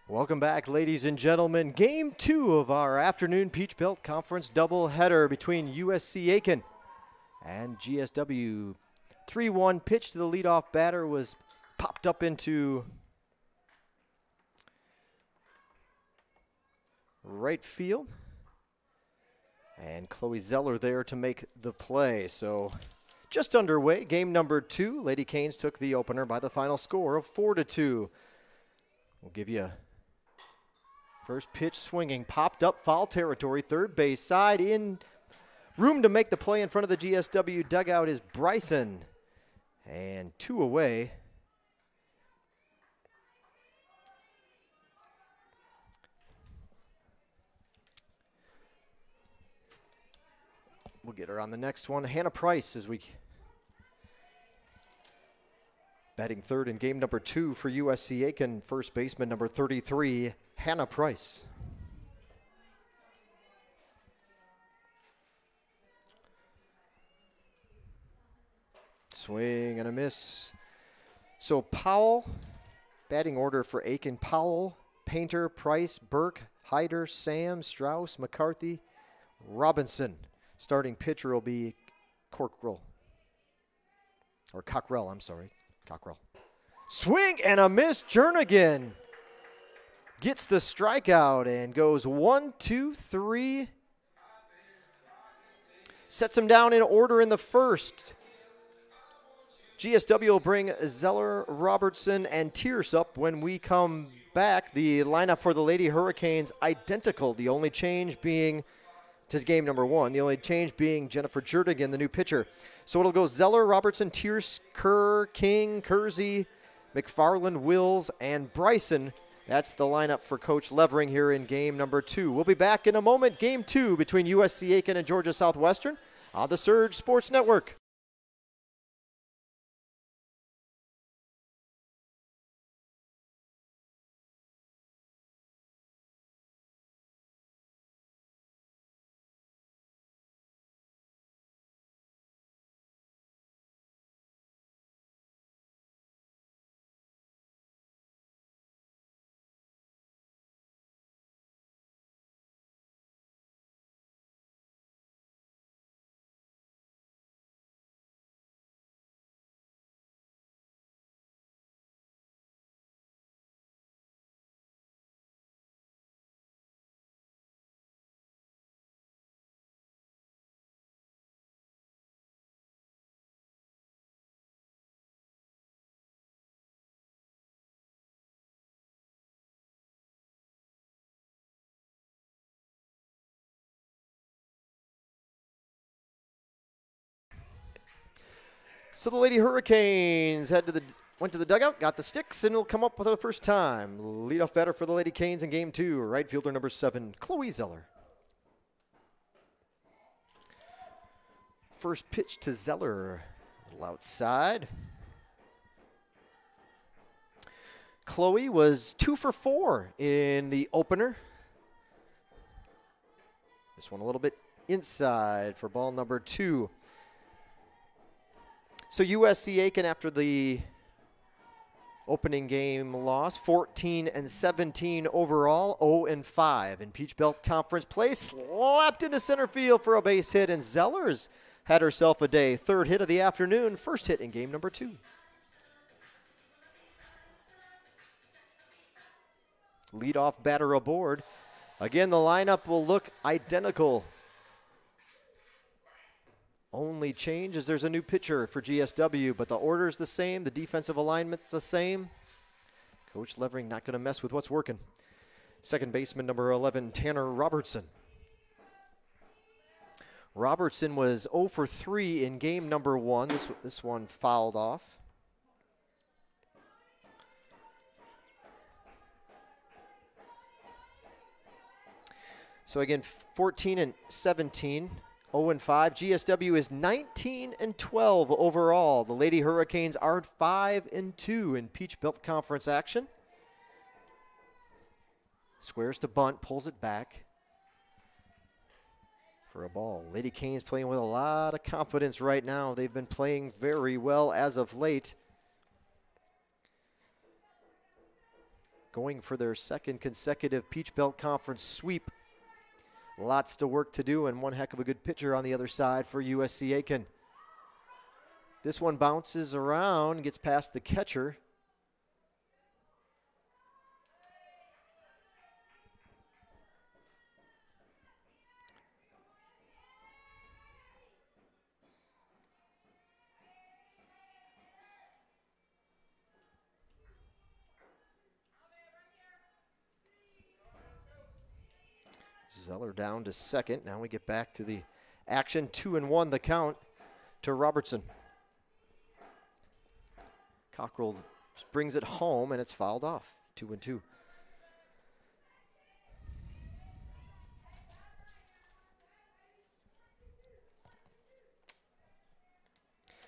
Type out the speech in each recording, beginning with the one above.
Welcome back, ladies and gentlemen. Game 2 of our afternoon Peach Belt Conference doubleheader between USC Aiken and GSW. 3-1 pitch to the leadoff batter was popped up into right field. And Chloe Zeller there to make the play. So just underway, game number 2. Lady Canes took the opener by the final score of 4-2. We'll give you first pitch swinging, popped up, foul territory, third base side, in room to make the play in front of the GSW dugout is Bryson. And 2 away. We'll get her on the next one. Hannah Price as we batting third in game number 2 for USC Aiken, first baseman number 33, Hannah Price. Swing and a miss. So Powell, batting order for Aiken: Powell, Painter, Price, Burke, Hyder, Sam, Strauss, McCarthy, Robinson. Starting pitcher will be Cockrell. Cockrell. Swing and a miss. Jernigan gets the strikeout and goes 1, 2, 3. Sets him down in order in the first. GSW will bring Zeller, Robertson, and Tierce up when we come back. The lineup for the Lady Hurricanes identical. The only change being to game number 1. The only change being Jennifer Jernigan, the new pitcher. So it'll go Zeller, Robertson, Tierce, Kerr, King, Kersey, McFarland, Wills, and Bryson. That's the lineup for Coach Levering here in game number 2. We'll be back in a moment. Game 2 between USC Aiken and Georgia Southwestern on the Surge Sports Network. So the Lady Hurricanes went to the dugout, got the sticks, and will come up for the first time. Leadoff batter for the Lady Canes in game 2, right fielder number 7, Chloe Zeller. First pitch to Zeller, a little outside. Chloe was 2 for 4 in the opener. This one a little bit inside for ball number 2. So USC Aiken, after the opening game loss, 14-17 overall, 0-5 in Peach Belt Conference play. Slapped into center field for a base hit, and Zeller's had herself a day. Third hit of the afternoon, first hit in game number 2. Leadoff batter aboard. Again, the lineup will look identical. Only change is there's a new pitcher for GSW, but the order is the same. The defensive alignment's the same. Coach Levering not going to mess with what's working. Second baseman number 11, Tanner Robertson. Robertson was 0 for 3 in game number 1. This one fouled off. So again, 14-17. 0-5. GSW is 19-12 overall. The Lady Hurricanes are 5-2 in Peach Belt Conference action. Squares to bunt, pulls it back for a ball. Lady Canes playing with a lot of confidence right now. They've been playing very well as of late. going for their second consecutive Peach Belt Conference sweep. Lots to work to do, and one heck of a good pitcher on the other side for USC Aiken. This one bounces around, gets past the catcher. Zeller down to second. Now we get back to the action. 2-1 the count to Robertson. Cockrell brings it home, and it's fouled off. 2-2.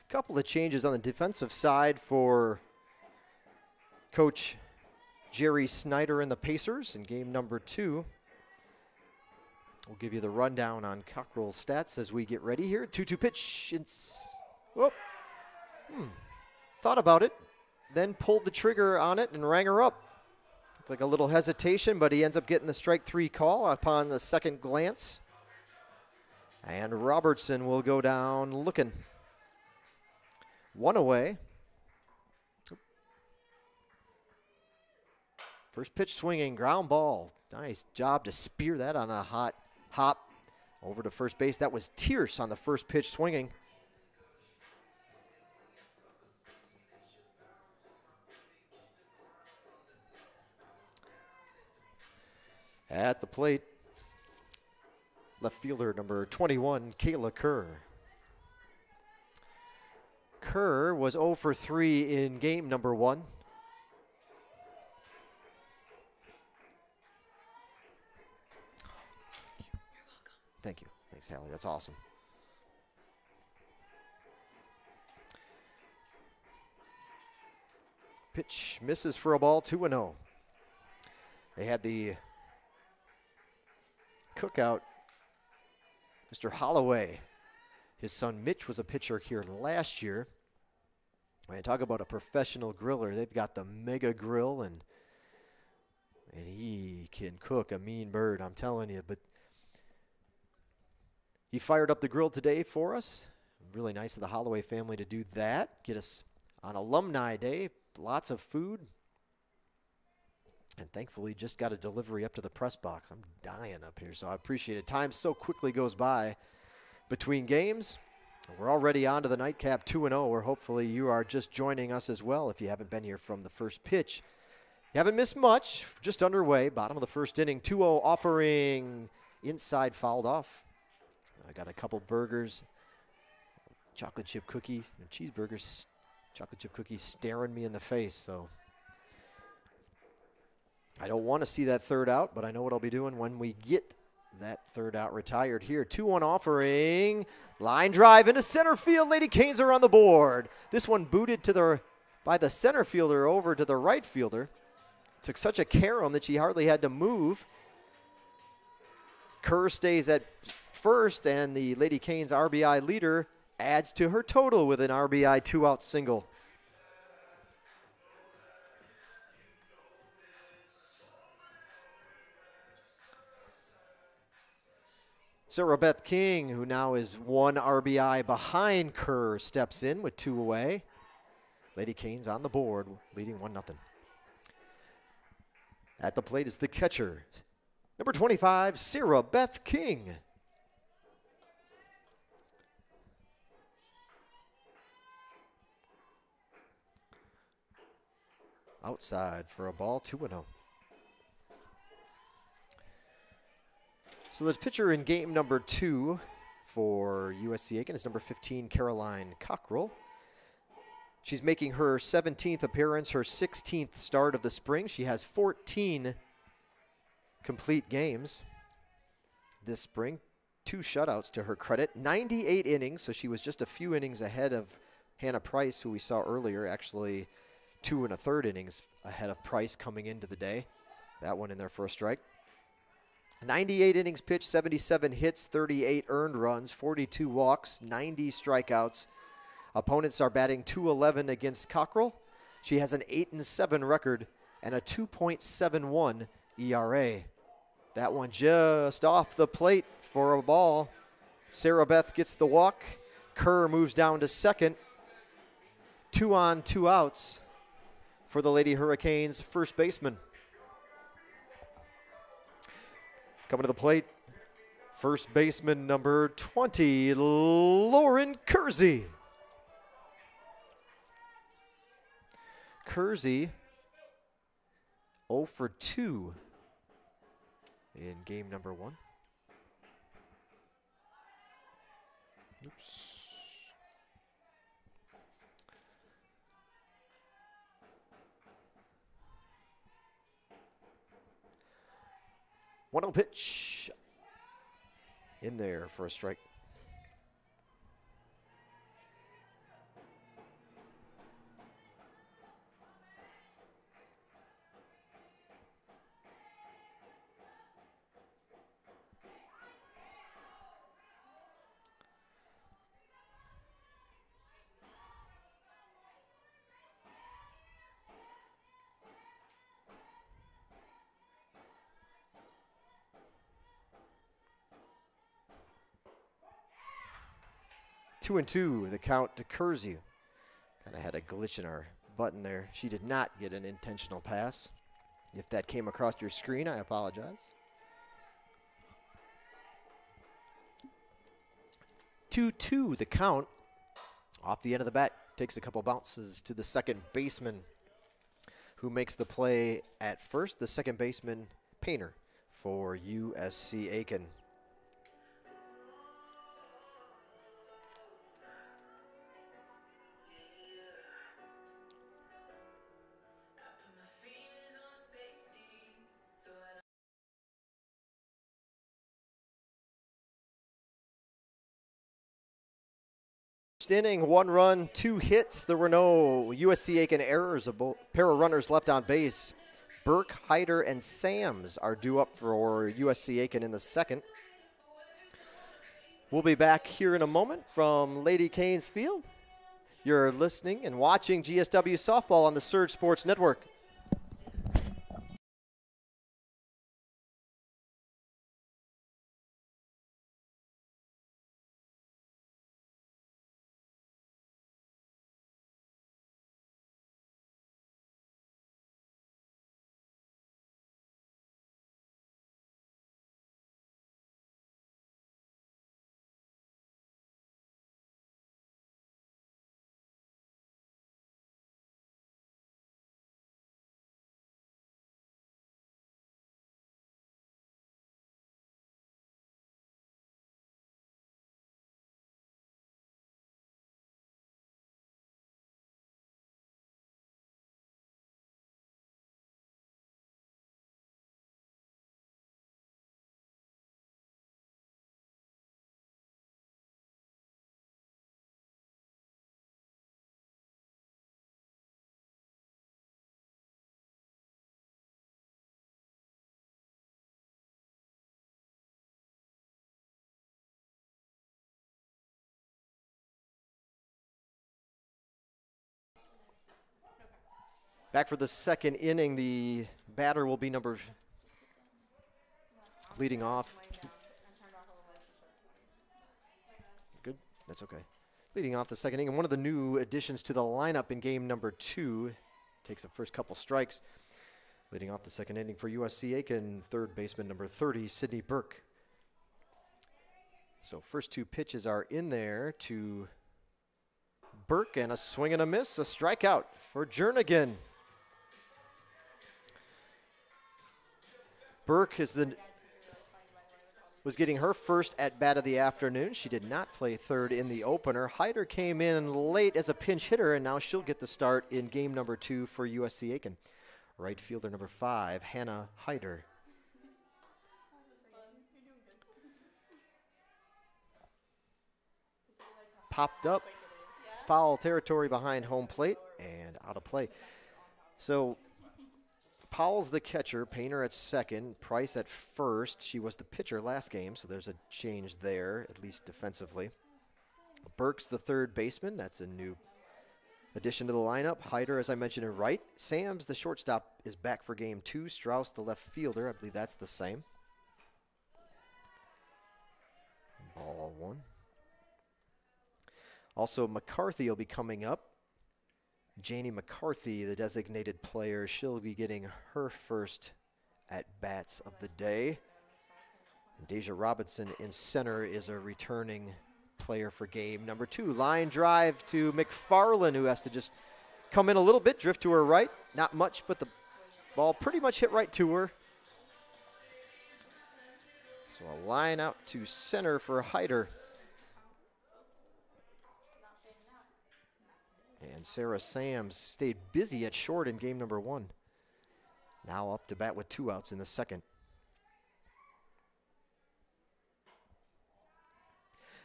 Couple of changes on the defensive side for Coach Jerry Snyder and the Pacers in game number 2. We'll give you the rundown on Cockrell's stats as we get ready here. 2-2 pitch. Thought about it, then pulled the trigger on it and rang her up. It's like a little hesitation, but he ends up getting the strike 3 call upon the second glance. And Robertson will go down looking. 1 away. First pitch swinging, ground ball. Nice job to spear that on a hot hop over to first base. That was Tierce on the first pitch swinging. At the plate, left fielder number 21, Kayla Kerr. Kerr was 0 for 3 in game number 1. Thank you. Thanks, Hallie. That's awesome. Pitch misses for a ball, 2-0. They had the cookout. Mr. Holloway, his son Mitch was a pitcher here last year. When I talk about a professional griller, they've got the mega grill, and he can cook a mean bird, I'm telling you. But he fired up the grill today for us. Really nice of the Holloway family to do that. Get us on Alumni Day. Lots of food. And thankfully just got a delivery up to the press box. I'm dying up here, so I appreciate it. Time so quickly goes by between games. We're already on to the nightcap 2-0, where hopefully you are just joining us as well if you haven't been here from the first pitch. You haven't missed much. Just underway. Bottom of the first inning. 2-0 offering inside, fouled off. I got a couple burgers, chocolate chip cookie, and cheeseburgers, chocolate chip cookies staring me in the face. So I don't want to see that third out, but I know what I'll be doing when we get that third out retired here. 2-1 offering, line drive into center field. Lady Canes are on the board. This one booted by the center fielder over to the right fielder. Took such a carom that she hardly had to move. Kerr stays at first, and the Lady Canes RBI leader adds to her total with an RBI 2-out single. Sarah Beth King, who now is 1 RBI behind Kerr, steps in with 2 away. Lady Canes on the board, leading 1-0. At the plate is the catcher, number 25, Sarah Beth King. Outside for a ball, 2-0. So the pitcher in game number 2 for USC Aiken is number 15, Caroline Cockrell. She's making her 17th appearance, her 16th start of the spring. She has 14 complete games this spring, 2 shutouts to her credit, 98 innings, so she was just a few innings ahead of Hannah Price, who we saw earlier, actually 2 1/3 innings ahead of Price coming into the day. That one in there for a strike. 98 innings pitched, 77 hits, 38 earned runs, 42 walks, 90 strikeouts. Opponents are batting .211 against Cockrell. She has an 8-7 record and a 2.71 ERA. That one just off the plate for a ball. Sarah Beth gets the walk. Kerr moves down to second. 2 on, 2 outs for the Lady Hurricanes first baseman. Coming to the plate, first baseman number 20, Lauren Kersey. Kersey 0 for 2 in game number 1. Oops. One-0 pitch in there for a strike. Two and two, the count to Kersey. Kind of had a glitch in our button there. She did not get an intentional pass. If that came across your screen, I apologize. 2-2, the count. Off the end of the bat, takes a couple bounces to the second baseman, who makes the play at first. The second baseman, Painter, for USC Aiken. Inning, 1 run, 2 hits. There were no USC Aiken errors. A pair of runners left on base. Burke, Hyder, and Sams are due up for USC Aiken in the second. We'll be back here in a moment from Lady Canes Field. You're listening and watching GSW Softball on the Surge Sports Network. Back for the second inning, the batter will be leading off. Good, that's okay. Leading off the second inning, and one of the new additions to the lineup in game number 2 takes the first couple strikes. Leading off the second inning for USC Aiken, third baseman number 30, Sydney Burke. So first 2 pitches are in there to Burke, and a swing and a miss, a strikeout for Jernigan. Burke was getting her first at-bat of the afternoon. She did not play third in the opener. Hyder came in late as a pinch hitter, and now she'll get the start in game number 2 for USC Aiken. Right fielder number 5, Hannah Hyder. Popped up, foul territory behind home plate, and out of play. So Powell's the catcher, Painter at second, Price at first. She was the pitcher last game, so there's a change there, at least defensively. Burke's the third baseman. That's a new Addition to the lineup, Hyder, as I mentioned, in right. Sams, the shortstop, is back for game 2. Strauss, the left fielder, I believe that's the same. Ball 1. Also, McCarthy will be coming up. Janie McCarthy, the designated player, she'll be getting her first at-bats of the day. And Deja Robinson in center is a returning player for game number 2. Line drive to McFarland, who has to just come in a little bit, drift to her right. Not much, but the ball pretty much hit right to her. So a line out to center for Hyder. And Sarah Sams stayed busy at short in game number 1. Now up to bat with 2 outs in the second.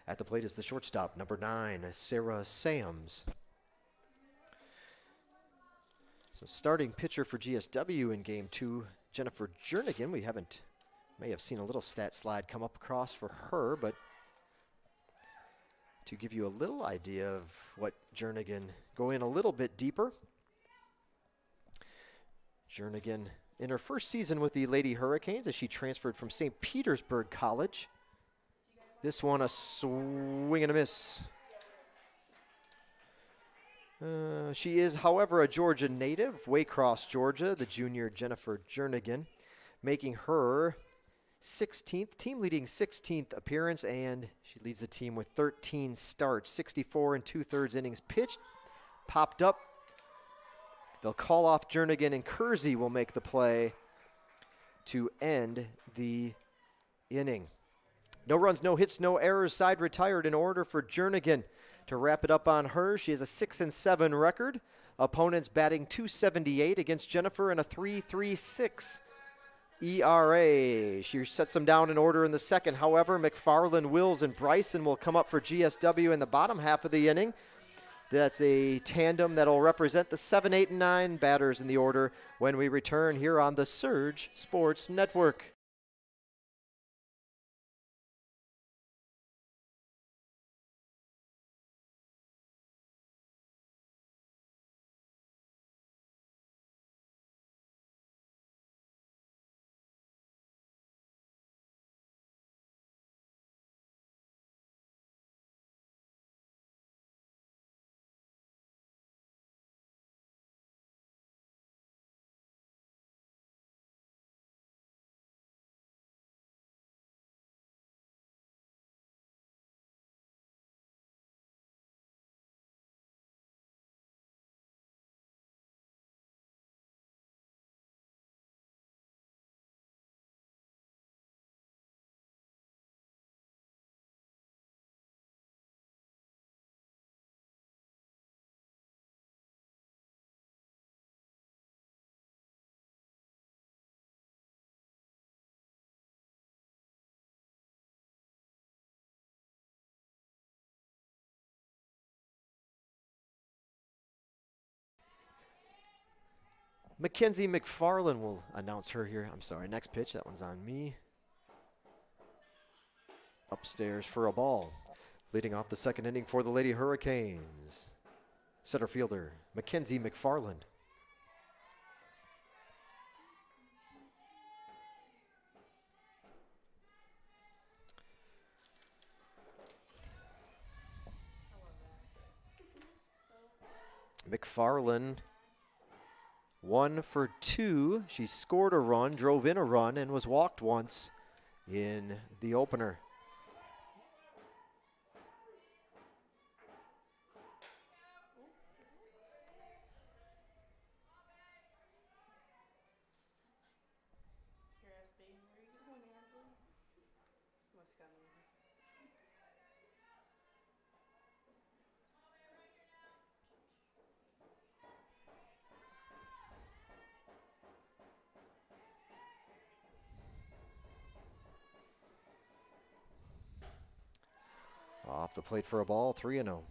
At the plate is the shortstop, number 9, Sarah Sams. So starting pitcher for GSW in game 2, Jennifer Jernigan. We may have seen a little stat slide come up across for her, but to give you a little idea of what Jernigan, go in a little bit deeper. Jernigan in her first season with the Lady Hurricanes as she transferred from St. Petersburg College. This one a swing and a miss. She is, however, a Georgia native, Waycross, Georgia, the junior Jennifer Jernigan, making her 16th, team-leading 16th appearance, and she leads the team with 13 starts, 64 2/3 innings pitched, popped up. They'll call off Jernigan, and Kersey will make the play to end the inning. No runs, no hits, no errors, side retired in order for Jernigan. To wrap it up on her, she has a 6-7 record. Opponents batting .278 against Jennifer and a 3.36 ERA. She sets them down in order in the second. However, McFarland, Wills, and Bryson will come up for GSW in the bottom half of the inning. That's a tandem that'll represent the 7, 8, and 9 batters in the order when we return here on the Surge Sports Network. Mackenzie McFarland will announce her here. I'm sorry, next pitch, that one's on me. Upstairs for a ball. Leading off the second inning for the Lady Hurricanes. Center fielder, Mackenzie McFarland. McFarland, 1 for 2. She scored a run, drove in a run, and was walked once in the opener. Off the plate for a ball, 3-0.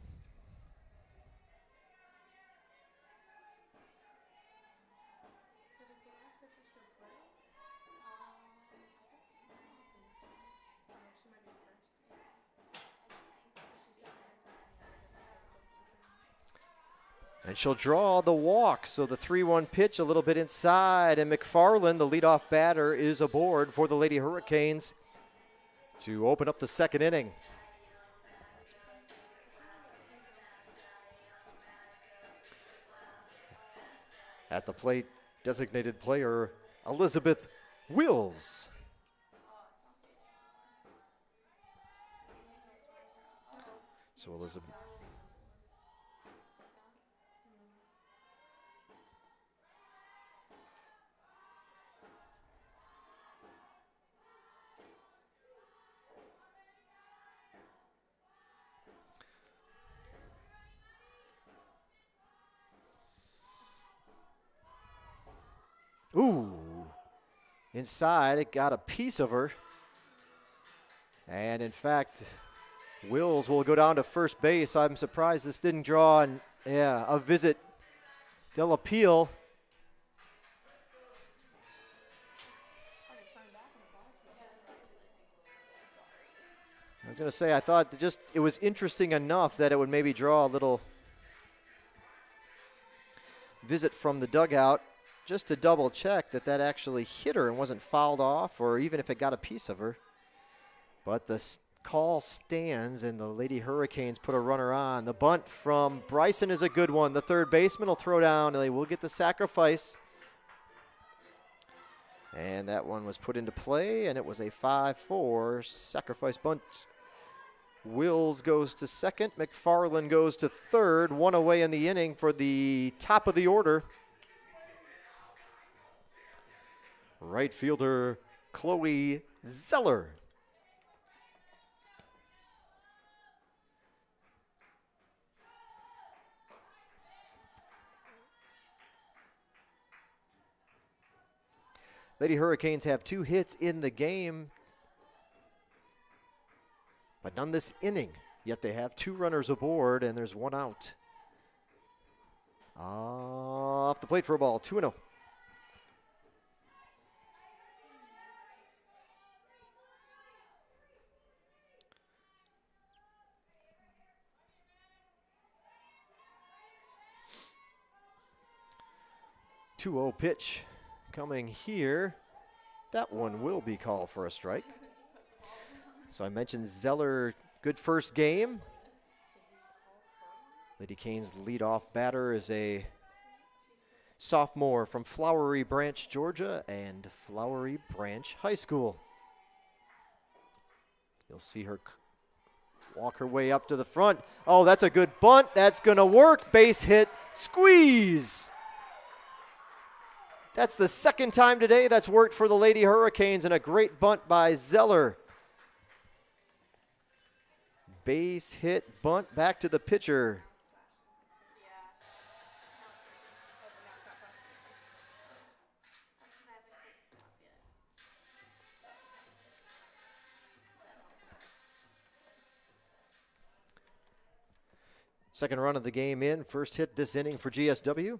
And she'll draw the walk. So the 3-1 pitch a little bit inside. And McFarland, the leadoff batter, is aboard for the Lady Hurricanes to open up the second inning. At the plate, designated player Elizabeth Wills. So Elizabeth. Ooh, inside, it got a piece of her. And in fact, Wills will go down to first base. I'm surprised this didn't draw a visit. They'll appeal. I was going to say, I thought it was interesting enough that it would maybe draw a little visit from the dugout, just to double check that actually hit her and wasn't fouled off, or even if it got a piece of her. But the call stands, and the Lady Hurricanes put a runner on. The bunt from Bryson is a good one. The third baseman will throw down, and they will get the sacrifice. And that one was put into play, and it was a 5-4 sacrifice bunt. Wills goes to second. McFarland goes to third. One away in the inning for the top of the order. Right fielder Chloe Zeller. Lady Hurricanes have 2 hits in the game, but none this inning. Yet they have 2 runners aboard, and there's 1 out. Off the plate for a ball, 2-0. Pitch coming here. That one will be called for a strike. So I mentioned Zeller, good first game. Lady Canes' leadoff batter is a sophomore from Flowery Branch, Georgia, and Flowery Branch High School. You'll see her walk her way up to the front. Oh, that's a good bunt. That's going to work. Base hit. Squeeze. That's the second time today that's worked for the Lady Hurricanes, and a great bunt by Zeller. Base hit, bunt back to the pitcher. Second run of the game in, first hit this inning for GSW.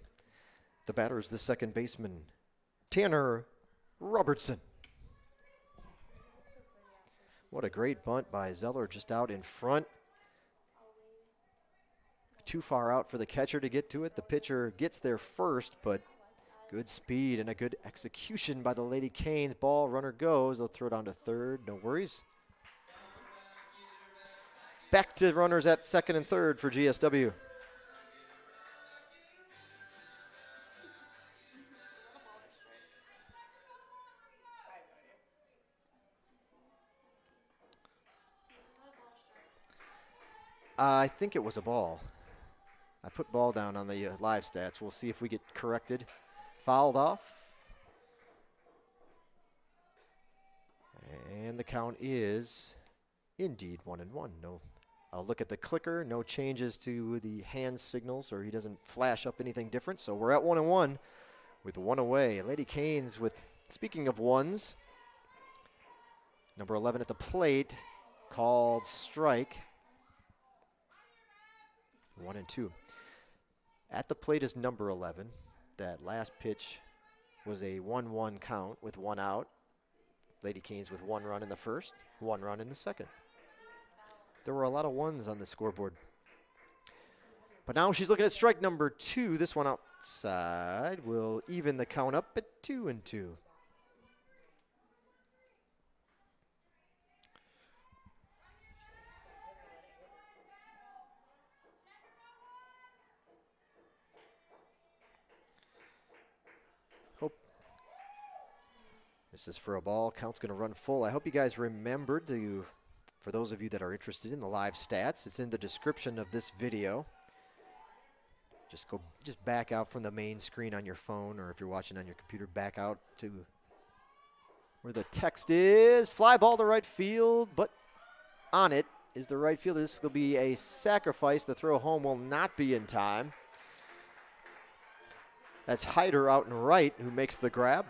The batter is the second baseman, Tanner Robertson. What a great bunt by Zeller, just out in front. Too far out for the catcher to get to it. The pitcher gets there first, but good speed and a good execution by the Lady Canes. Ball, runner goes. They'll throw it down to third, no worries. Back to runners at second and third for GSW. I think it was a ball. I put ball down on the live stats. We'll see if we get corrected. Fouled off. And the count is indeed 1-1. No, I'll look at the clicker. No changes to the hand signals, or he doesn't flash up anything different. So we're at 1-1 with 1 away. Lady Canes with, speaking of ones, number 11 at the plate, called strike. 1-2. At the plate is number 11. That last pitch was a 1-1 count with 1 out. Lady Canes with 1 run in the first, 1 run in the second. There were a lot of ones on the scoreboard. But now she's looking at strike number 2. This one outside will even the count up at 2-2. This is for a ball. Count's going to run full. I hope you guys remembered to, for those of you that are interested in the live stats, it's in the description of this video. Just back out from the main screen on your phone, or if you're watching on your computer, back out to where the text is. Fly ball to right field, but on it is the right fielder. This will be a sacrifice. The throw home will not be in time. That's Hyder out and right who makes the grab.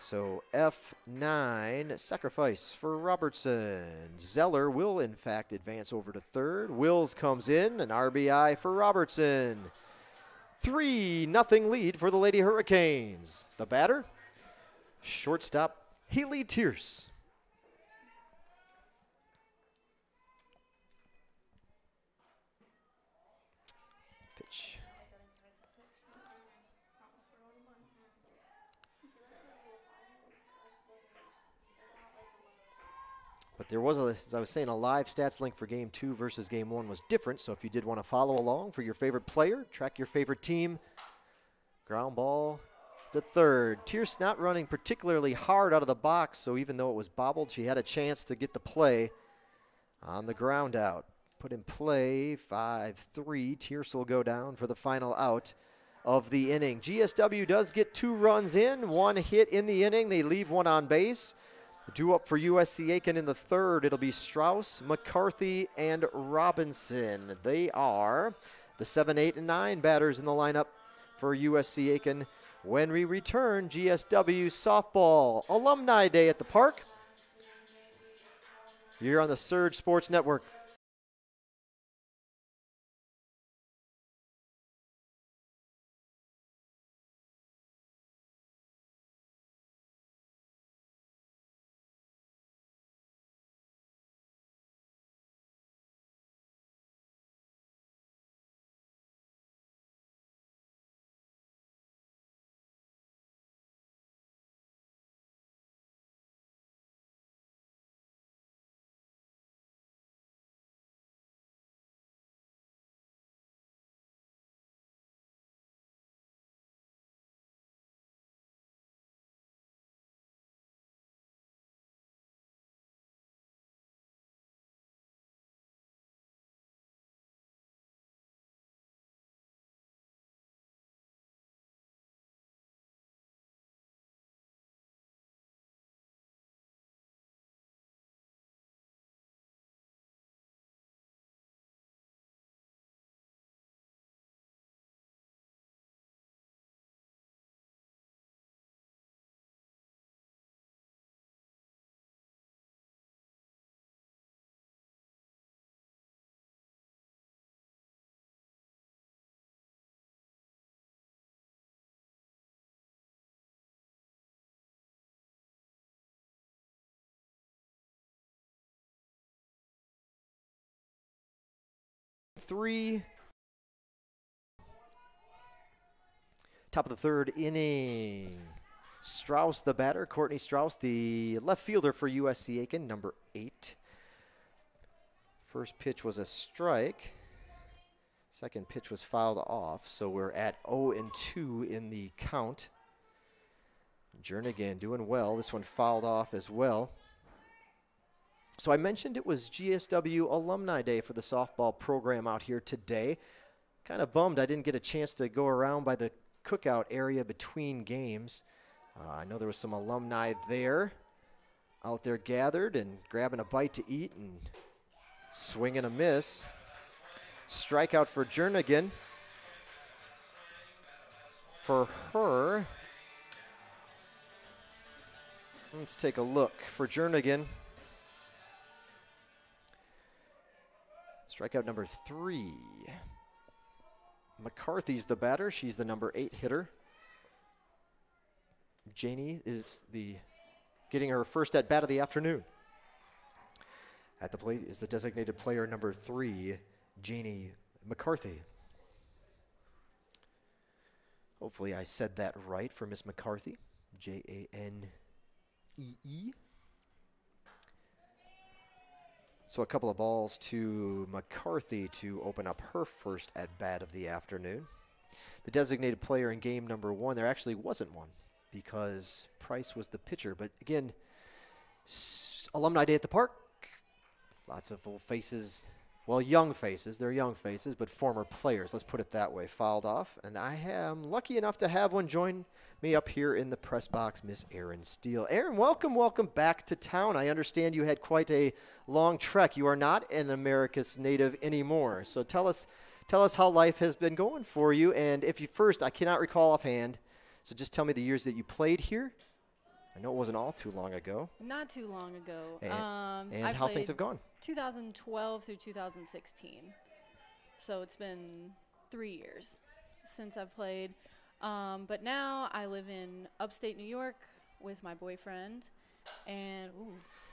So F9, sacrifice for Robertson. Zeller will, in fact, advance over to third. Wills comes in, an RBI for Robertson. 3-0 lead for the Lady Hurricanes. The batter, shortstop Haley Tierce. Pitch. But there was, as I was saying, a live stats link for Game 2 versus Game 1 was different. So if you did want to follow along for your favorite player, track your favorite team, ground ball to third. Tierce not running particularly hard out of the box, so even though it was bobbled, she had a chance to get the play on the ground out. Put in play, 5-3. Tierce will go down for the final out of the inning. GSW does get 2 runs in, 1 hit in the inning. They leave 1 on base. Due up for USC Aiken in the third, it'll be Strauss, McCarthy, and Robinson. They are the 7, 8, and 9 batters in the lineup for USC Aiken. When we return, GSW softball Alumni Day at the park. You're on the Surge Sports Network. Three. Top of the third inning. Strauss, the batter. Courtney Strauss, the left fielder for USC Aiken, number 8. First pitch was a strike. Second pitch was fouled off, so we're at 0-2 in the count. Jernigan doing well. This one fouled off as well. So I mentioned it was GSW Alumni Day for the softball program out here today. Kind of bummed I didn't get a chance to go around by the cookout area between games. I know there was some alumni there, out there gathered and grabbing a bite to eat and swing and a miss. Strikeout for Jernigan. For her, let's take a look. For Jernigan, strikeout number 3. McCarthy's the batter. She's the number 8 hitter. Janie is getting her first at bat of the afternoon. At the plate is the designated player number 3, Janie McCarthy. Hopefully I said that right for Miss McCarthy. Janee. So a couple of balls to McCarthy to open up her first at-bat of the afternoon. The designated player in game number 1, there actually wasn't one because Price was the pitcher. But again, Alumni Day at the Park. Lots of old faces. Well, young faces. They're young faces, but former players. Let's put it that way. Fouled off. And I am lucky enough to have one join me up here in the press box, Miss Erin Steele. Erin, welcome back to town. I understand you had quite a long trek. You are not an Americus native anymore. So tell us how life has been going for you. And if you first, I cannot recall offhand, so just tell me the years that you played here. I know it wasn't all too long ago. Not too long ago. And how things have gone. 2012 through 2016. So it's been 3 years since I've played. But now I live in upstate New York with my boyfriend. And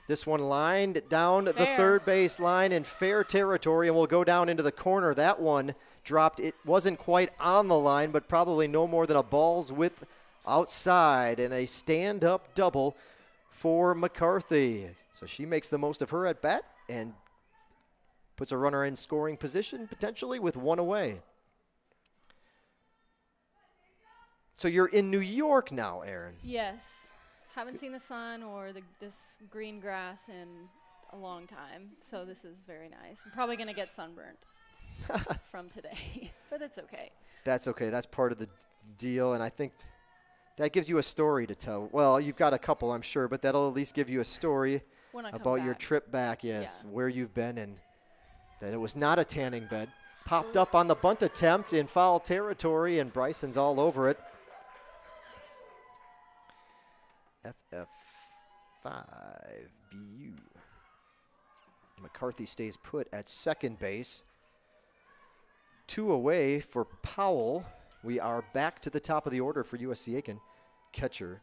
this one lined down the third base line in fair territory, and we'll go down into the corner. That one dropped. It wasn't quite on the line, but probably no more than a ball's width outside, and a stand-up double for McCarthy. So she makes the most of her at bat and puts a runner in scoring position potentially with one away. So you're in New York now, Erin. Yes. Haven't seen the sun or this green grass in a long time, so this is very nice. I'm probably going to get sunburned from today, but it's okay. That's okay. That's part of the deal, and I think that gives you a story to tell. Well, you've got a couple, I'm sure, but that'll at least give you a story about your trip back, yes, yeah. Where you've been, and that it was not a tanning bed. Popped up on the bunt attempt in foul territory, and Bryson's all over it. FF5BU. McCarthy stays put at second base. 2 away for Powell. We are back to the top of the order for USC Aiken. Catcher.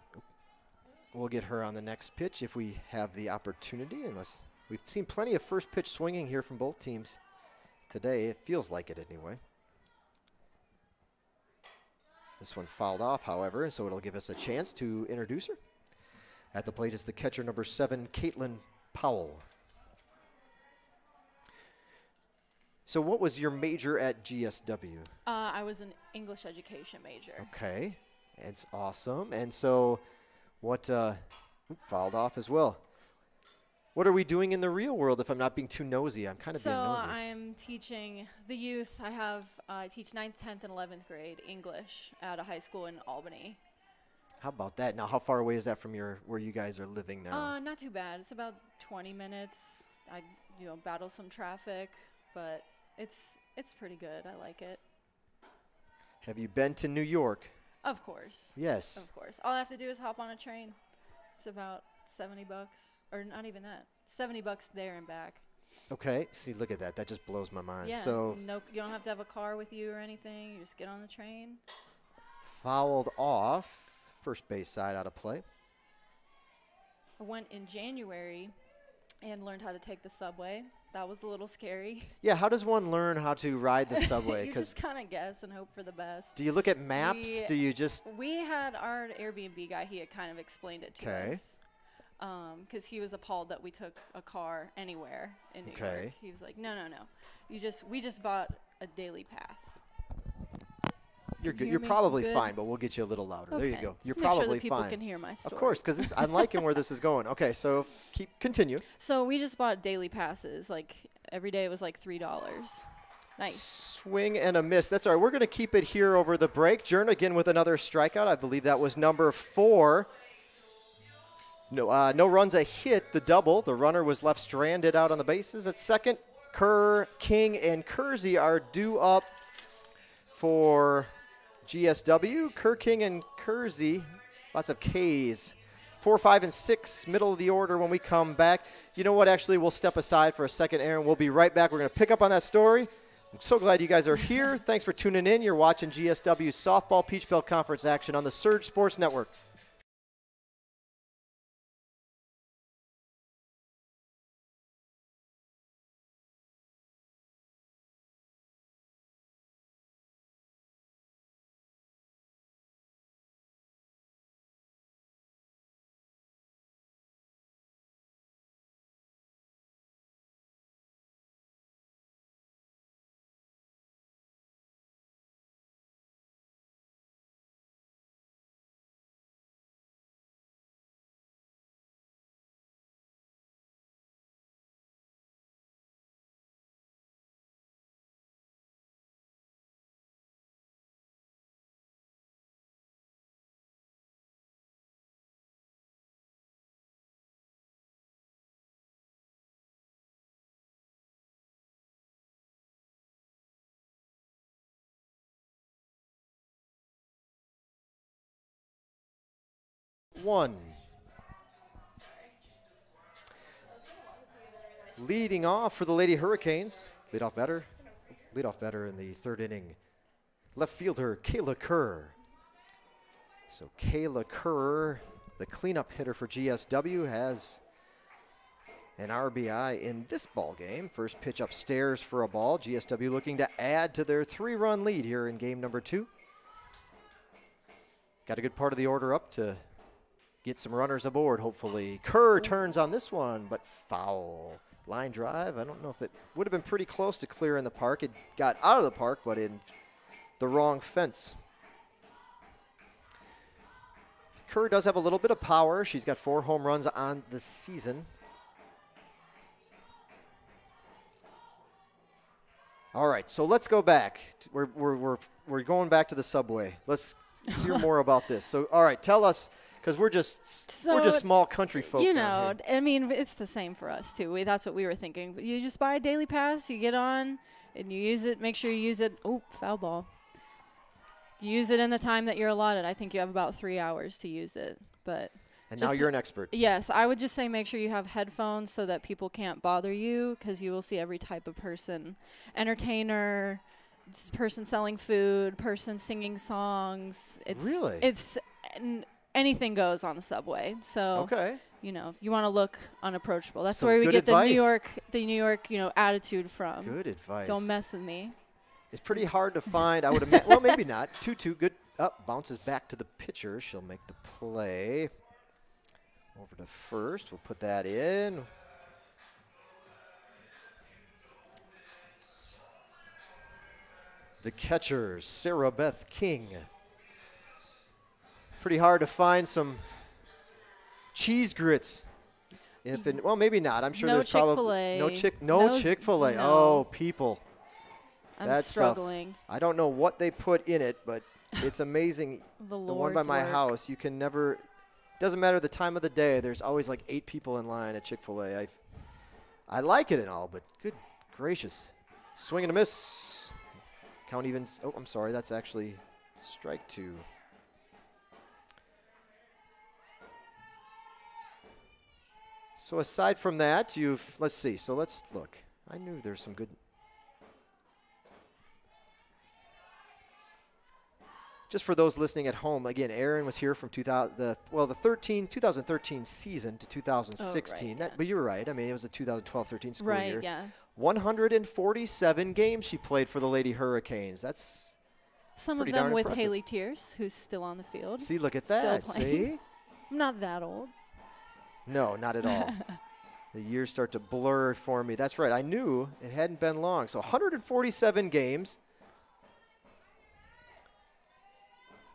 We'll get her on the next pitch if we have the opportunity, unless we've seen plenty of first pitch swinging here from both teams today. It feels like it anyway. This one fouled off, however, so it'll give us a chance to introduce her. At the plate is the catcher, number 7, Caitlin Powell. So what was your major at GSW? I was an English education major. Okay, it's awesome. And so what, fouled off as well. What are we doing in the real world if I'm not being too nosy? I'm kind of being nosy. So I'm teaching the youth. I teach 9th, 10th, and 11th grade English at a high school in Albany. How about that? Now, how far away is that from where you guys are living now? Not too bad. It's about 20 minutes. I, battle some traffic, but it's pretty good. I like it. Have you been to New York? Of course. Yes. Of course. All I have to do is hop on a train. It's about $70, or not even that. $70 there and back. Okay. See, look at that. That just blows my mind. Yeah. So no, you don't have to have a car with you or anything. You just get on the train. Fouled off. First base side out of play. I went in January and learned how to take the subway. That was a little scary. Yeah, how does one learn how to ride the subway? You just kind of guess and hope for the best. Do you look at maps? Do you just? We had our Airbnb guy. He had kind of explained it to us. Because he was appalled that we took a car anywhere in New York. He was like, no. We just bought a daily pass. You're good. You're probably fine, but we'll get you a little louder. Okay. There you go. You're just probably make sure that people fine. Can hear my story. Of course, because I'm liking where this is going. Okay, so continue. So we just bought daily passes. Like every day it was like $3. Nice. Swing and a miss. That's all right. We're going to keep it here over the break. Jern again with another strikeout. I believe that was number 4. No runs, a hit, the double. The runner was left stranded out on the bases at second. Kerr, King, and Kersey are due up for GSW. Kerr, King, and Kersey. Lots of Ks. 4, 5, and 6, middle of the order when we come back. You know what? Actually, we'll step aside for a second, Aaron. We'll be right back. We're going to pick up on that story. I'm so glad you guys are here. Thanks for tuning in. You're watching GSW Softball Peach Belt Conference action on the Surge Sports Network. 1. Leading off for the Lady Hurricanes. Lead off better in the 3rd inning. Left fielder, Kayla Kerr. So Kayla Kerr, the cleanup hitter for GSW, has an RBI in this ball game. First pitch upstairs for a ball. GSW looking to add to their 3-run lead here in game number 2. Got a good part of the order up to get some runners aboard, hopefully. Kerr turns on this one, but foul. Line drive, I don't know if it would have been pretty close to clear in the park. It got out of the park, but in the wrong fence. Kerr does have a little bit of power. She's got 4 home runs on the season. All right, so let's go back. We're going back to the subway. Let's hear more about this. So, all right, tell us, because we're just small country folk. You know, I mean, it's the same for us too. That's what we were thinking. You just buy a daily pass, you get on, and you use it. Make sure you use it. Oh, foul ball. You use it in the time that you're allotted. I think you have about 3 hours to use it, but. And now you're an expert. Yes, I would just say make sure you have headphones so that people can't bother you, because you will see every type of person. Entertainer, person selling food, person singing songs. It's anything goes on the subway. So, you know, you want to look unapproachable. That's where we get the New York, attitude from. Good advice. Don't mess with me. It's pretty hard to find. I would imagine. Well, maybe not. 2-2, good. Up, bounces back to the pitcher. She'll make the play. Over to first. We'll put that in. The catcher, Sarah Beth King. Pretty hard to find some cheese grits. Well, maybe not. I'm sure there's probably no Chick-fil-A. No. Oh, people. I'm struggling. I don't know what they put in it, but it's amazing. The one by my house, you can never. Doesn't matter the time of the day. There's always like 8 people in line at Chick-fil-A. I like it and all, but good gracious. Swing and a miss. Count evens. Oh, I'm sorry. That's actually strike 2. So aside from that, let's see. So let's look. I knew there's some good. Just for those listening at home, again, Aaron was here from 2013 season to 2016. Oh, right, yeah. But you were right. I mean, it was the 2012-13 school year. Right, yeah. 147 games she played for the Lady Hurricanes. That's some pretty of them darn with impressive. Haley Tierce, who's still on the field. See, look at Still that. playing. See? I'm not that old. No, not at all. The years start to blur for me. That's right. I knew it hadn't been long. So 147 games.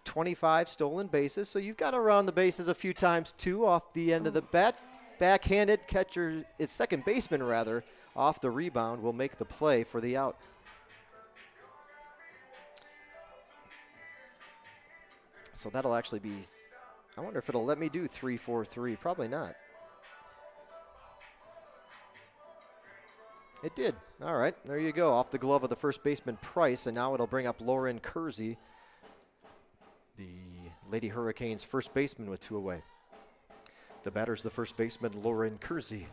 25 stolen bases, so you've got to round the bases a few times too off the end of the bat. Backhanded catcher, it's second baseman rather, off the rebound will make the play for the out. So that'll actually be, I wonder if it'll let me do 3-4-3. Probably not. It did. All right, there you go. Off the glove of the first baseman Price, and now it'll bring up Lauren Kersey, the Lady Hurricanes first baseman with 2 away. The batter's the first baseman, Lauren Kersey.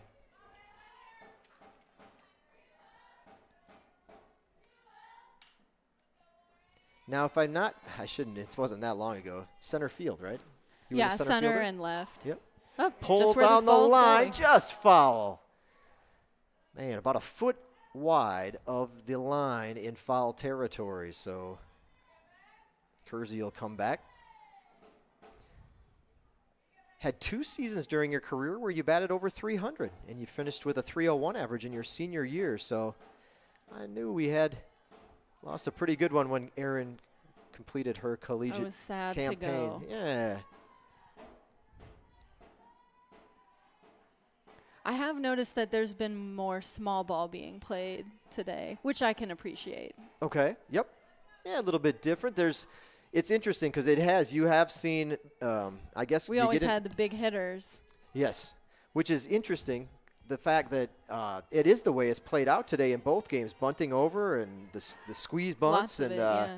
Now, if I'm not, I shouldn't, it wasn't that long ago. Center field, right? You Yeah, were the center fielder? and left. Yep. Oh, Pulled just where down this the ball's line, going. just foul. Man, about a foot wide of the line in foul territory, so Kersey will come back. Had 2 seasons during your career where you batted over 300, and you finished with a 301 average in your senior year, so I knew we had lost a pretty good one when Erin completed her collegiate I was sad campaign. to go. Yeah. I have noticed that there's been more small ball being played today, which I can appreciate. Okay. Yep. Yeah, a little bit different. It's interesting because you have seen, I guess. We always had the big hitters. Yes, which is interesting. The fact that it is the way it's played out today in both games, bunting over and the squeeze bunts. Lots of and it, yeah.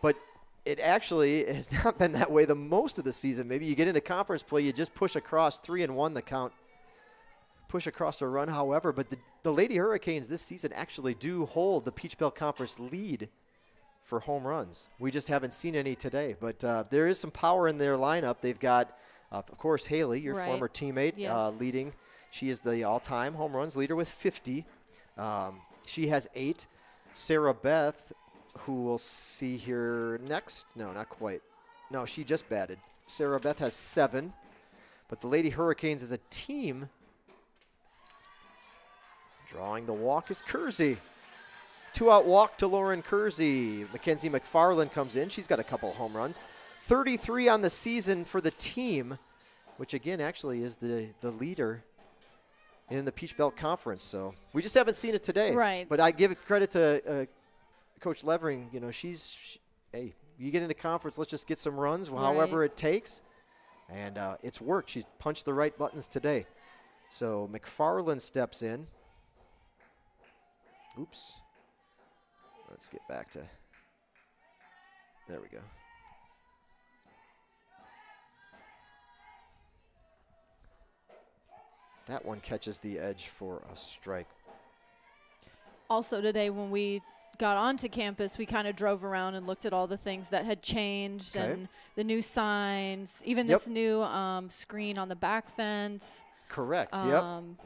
But It actually has not been that way the most of the season. Maybe you get into conference play, you just push across 3-1 the count, push across a run. However, but the Lady Hurricanes this season actually do hold the Peach Belt Conference lead for home runs. We just haven't seen any today, but there is some power in their lineup. They've got, of course, Haley, your former teammate, leading. She is the all-time home runs leader with 50. She has 8. Sarah Beth, who we'll see here next. No, not quite. No, she just batted. Sarah Beth has 7. But the Lady Hurricanes as a team, drawing the walk is Kersey. 2-out walk to Lauren Kersey. Mackenzie McFarland comes in. She's got a couple home runs. 33 on the season for the team, which again actually is the leader in the Peach Belt Conference. So we just haven't seen it today. Right. But I give credit to Coach Levering. You know, hey, you get into conference, let's just get some runs, however it takes. And it's worked. She's punched the right buttons today. So McFarland steps in. Oops. Let's get back to, there we go. That one catches the edge for a strike. Also today when we got onto campus, we kind of drove around and looked at all the things that had changed and the new signs, even this new screen on the back fence. Correct,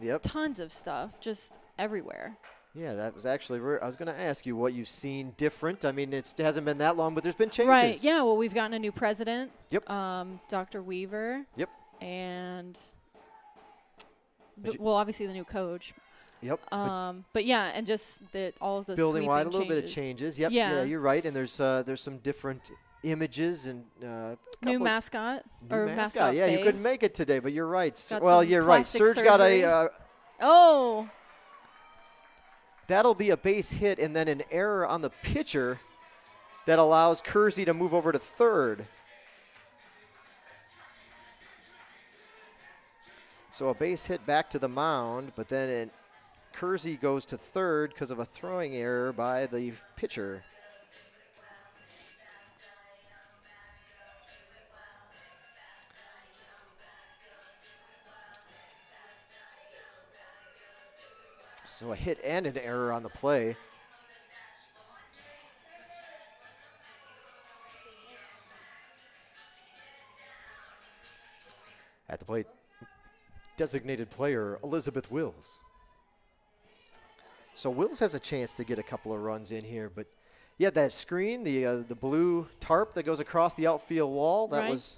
yep. Tons of stuff, just everywhere. Yeah, that was actually, I was going to ask you what you've seen different. I mean, it hasn't been that long, but there's been changes. Right, yeah, well, we've gotten a new president. Yep. Dr. Weaver. Yep. And, well, obviously the new coach. Yep. But yeah, and just all of the building wide, changes. a little bit of changes. Yep. Yeah, you're right. And there's some different images and new mascot or mascot. Yeah, face. You couldn't make it today, but you're right. Well, you're right. Serge got a. That'll be a base hit and then an error on the pitcher that allows Kersey to move over to third. So a base hit back to the mound, but then Kersey goes to third because of a throwing error by the pitcher. So a hit and an error on the play. At the plate, designated player Elizabeth Wills. So Wills has a chance to get a couple of runs in here, but yeah, that screen, the blue tarp that goes across the outfield wall, that was.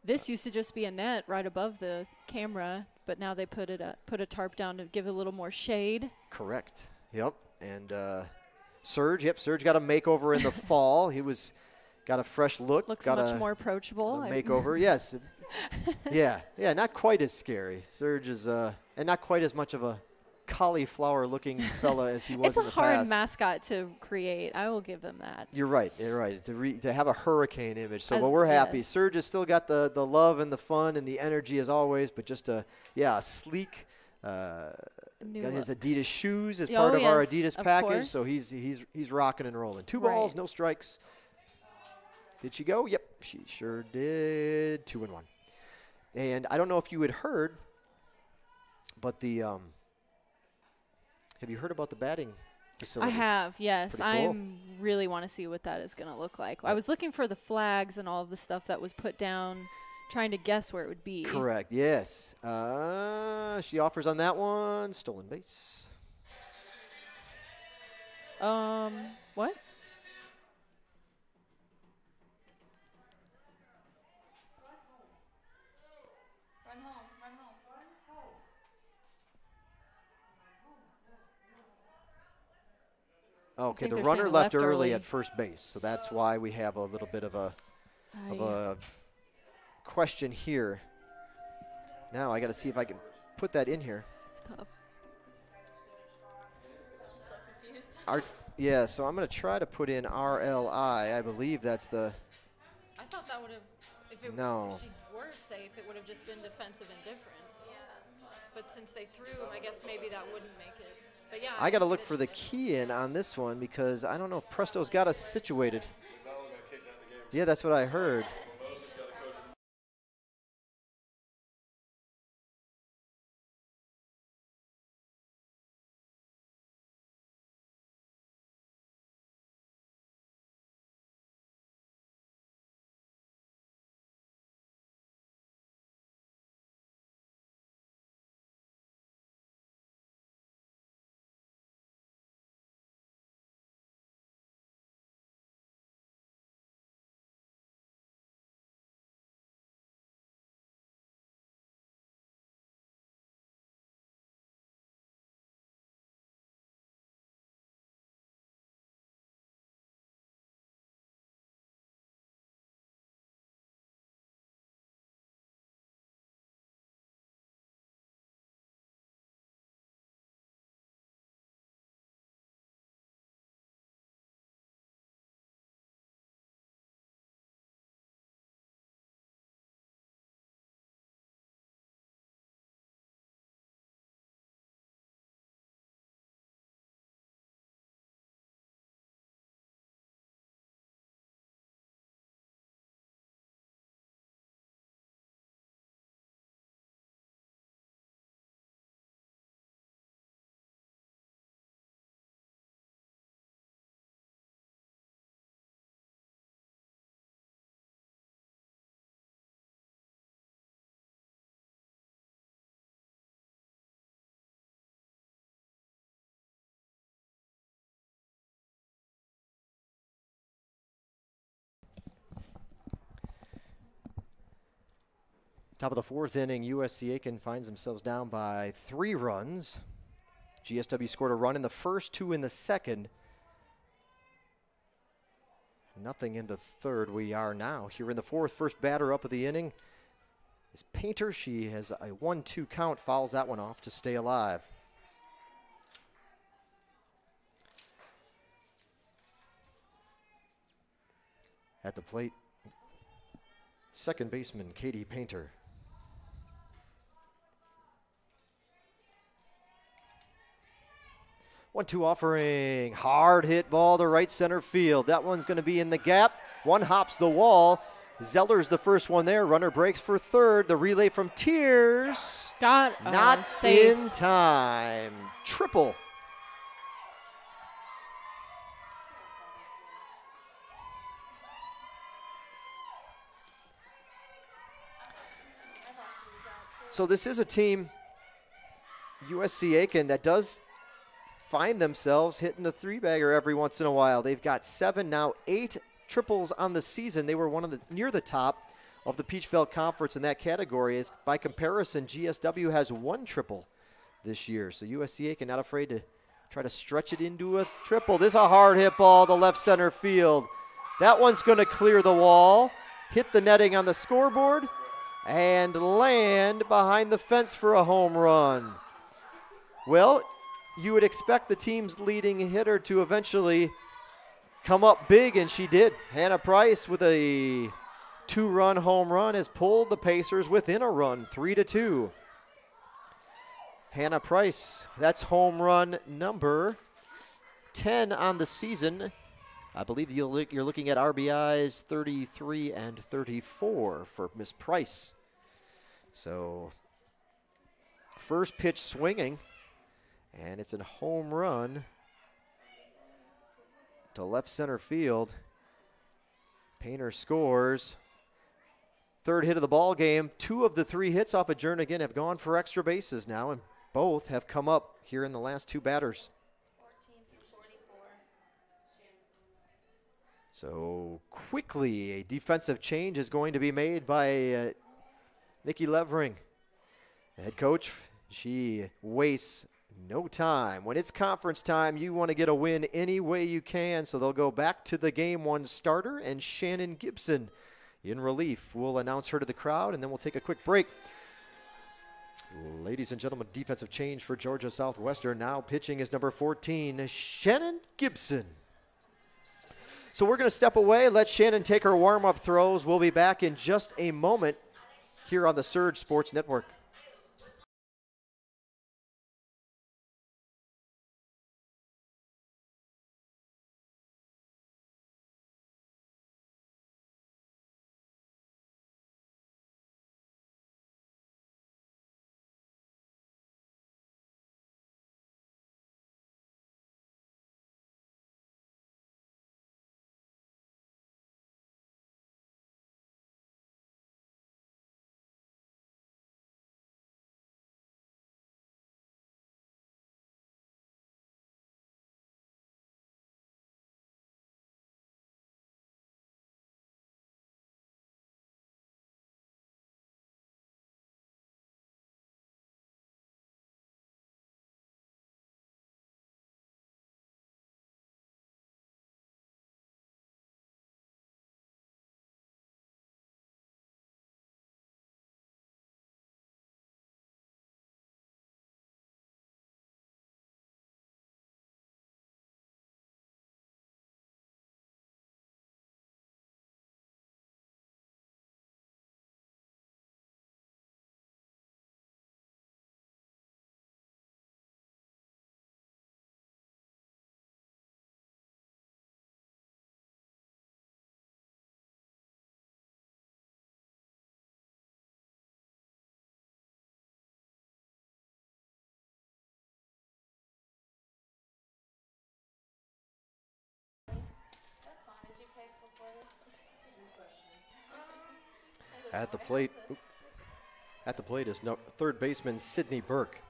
This used to just be a net right above the camera, but now they put a tarp down to give it a little more shade. Correct. Yep. And Serge got a makeover in the fall. He got a fresh look. Looks much more approachable. Makeover, yes. Yeah, not quite as scary. Serge is, and not quite as much of a cauliflower-looking fella as he was in the past. It's a hard mascot to create. I will give them that. You're right. To have a hurricane image. So, but we're happy. Serge has still got the love and the fun and the energy as always, but just a sleek. Got his Adidas shoes as part of our Adidas package. Course. So he's rocking and rolling. 2 balls, no strikes. Did she go? Yep, she sure did. 2-1. And I don't know if you had heard, but have you heard about the batting facility? I have, yes. Cool. I really want to see what that is going to look like. I was looking for the flags and all of the stuff that was put down, trying to guess where it would be. Correct, yes. She offers on that one. Stolen base. What? Okay, the runner left early at first base, so that's why we have a little bit of a question here. Now I got to see if I can put that in here. It's tough. I'm so confused. So I'm going to try to put in RLI. I believe that's the. I thought that would have, if she were safe, it would have just been defensive indifference. Yeah. But since they threw him, I guess maybe that wouldn't make it. But yeah, I got to look for the key in on this one because I don't know if Presto's got us situated. Yeah, that's what I heard. Top of the fourth inning, USC Aiken finds themselves down by 3 runs. GSW scored a run in the first, 2 in the second. Nothing in the third. We are now here in the fourth. First batter up of the inning is Painter. She has a 1-2 count, fouls that one off to stay alive. At the plate, second baseman Katie Painter. 1-2 offering, hard hit ball to right center field. That one's going to be in the gap. One hops the wall. Zeller's the first one there. Runner breaks for third. The relay from Tears. Not safe. In time. Triple. So this is a team, USC Aiken, that does find themselves hitting the 3-bagger every once in a while. They've got 7, now 8 triples on the season. They were one of the near the top of the Peach Belt Conference in that category. As by comparison, GSW has 1 triple this year. So USC Aiken not afraid to try to stretch it into a triple. This is a hard hit ball to left center field. That one's going to clear the wall, hit the netting on the scoreboard, and land behind the fence for a home run. Well, you would expect the team's leading hitter to eventually come up big, and she did. Hannah Price with a 2-run home run has pulled the Pacers within a run, 3-2. Hannah Price, that's home run number 10 on the season. I believe you're looking at RBIs 33 and 34 for Miss Price. So first pitch swinging, and it's a home run to left center field. Painter scores. Third hit of the ball game. 2 of the 3 hits off of Jernigan have gone for extra bases now, and both have come up here in the last 2 batters. 14 through 44. So quickly, a defensive change is going to be made by Nikki Levering. The head coach, she wastes no time. When it's conference time, you want to get a win any way you can, so they'll go back to the game 1 starter, and Shannon Gibson in relief. We'll announce her to the crowd, and then we'll take a quick break. Ladies and gentlemen, defensive change for Georgia Southwestern. Now pitching is number 14, Shannon Gibson. So we're going to step away, let Shannon take her warm-up throws. We'll be back in just a moment here on the Surge Sports Network. At the plate. At the plate is third baseman Sidney Burke.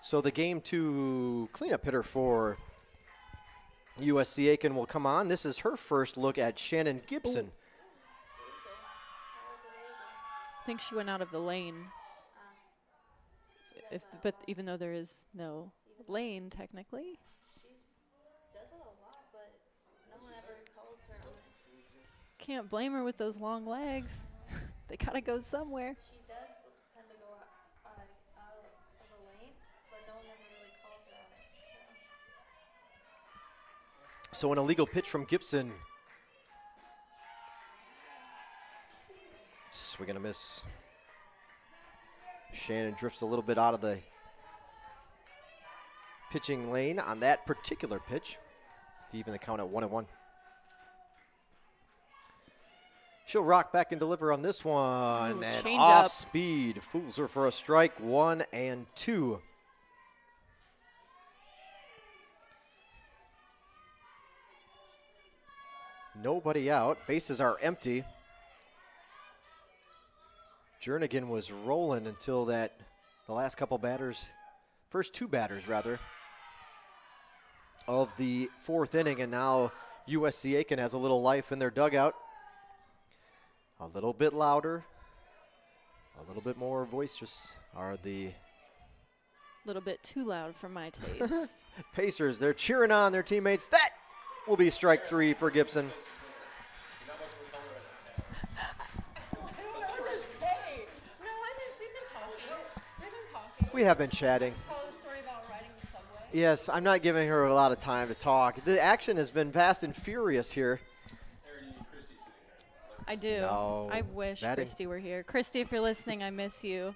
So the game 2 cleanup hitter for USC Aiken will come on. This is her first look at Shannon Gibson. I think she went out of the lane. But even though there is no lane technically. She does it a lot, but no one ever calls her on it. Can't blame her with those long legs. They gotta go somewhere. She does tend to go out of the lane, but no one ever really calls her on it. So an illegal pitch from Gibson. Swing and a miss. Shannon drifts a little bit out of the pitching lane on that particular pitch to even the count at 1-1. She'll rock back and deliver on this one. Ooh, and change off up. speed. Fools her for a strike. 1-2. Nobody out. Bases are empty. Jernigan was rolling until the last couple batters, first 2 batters rather, of the 4th inning, and now USC Aiken has a little life in their dugout. A little bit louder, a little bit more boisterous are the little bit too loud for my taste. Pacers. They're cheering on their teammates. That will be strike 3 for Gibson. We have been chatting. Tell the story about riding the subway. Yes, I'm not giving her a lot of time to talk. The action has been fast and furious here. I do. No, I wish batting. Christy were here. Christy, if you're listening, I miss you.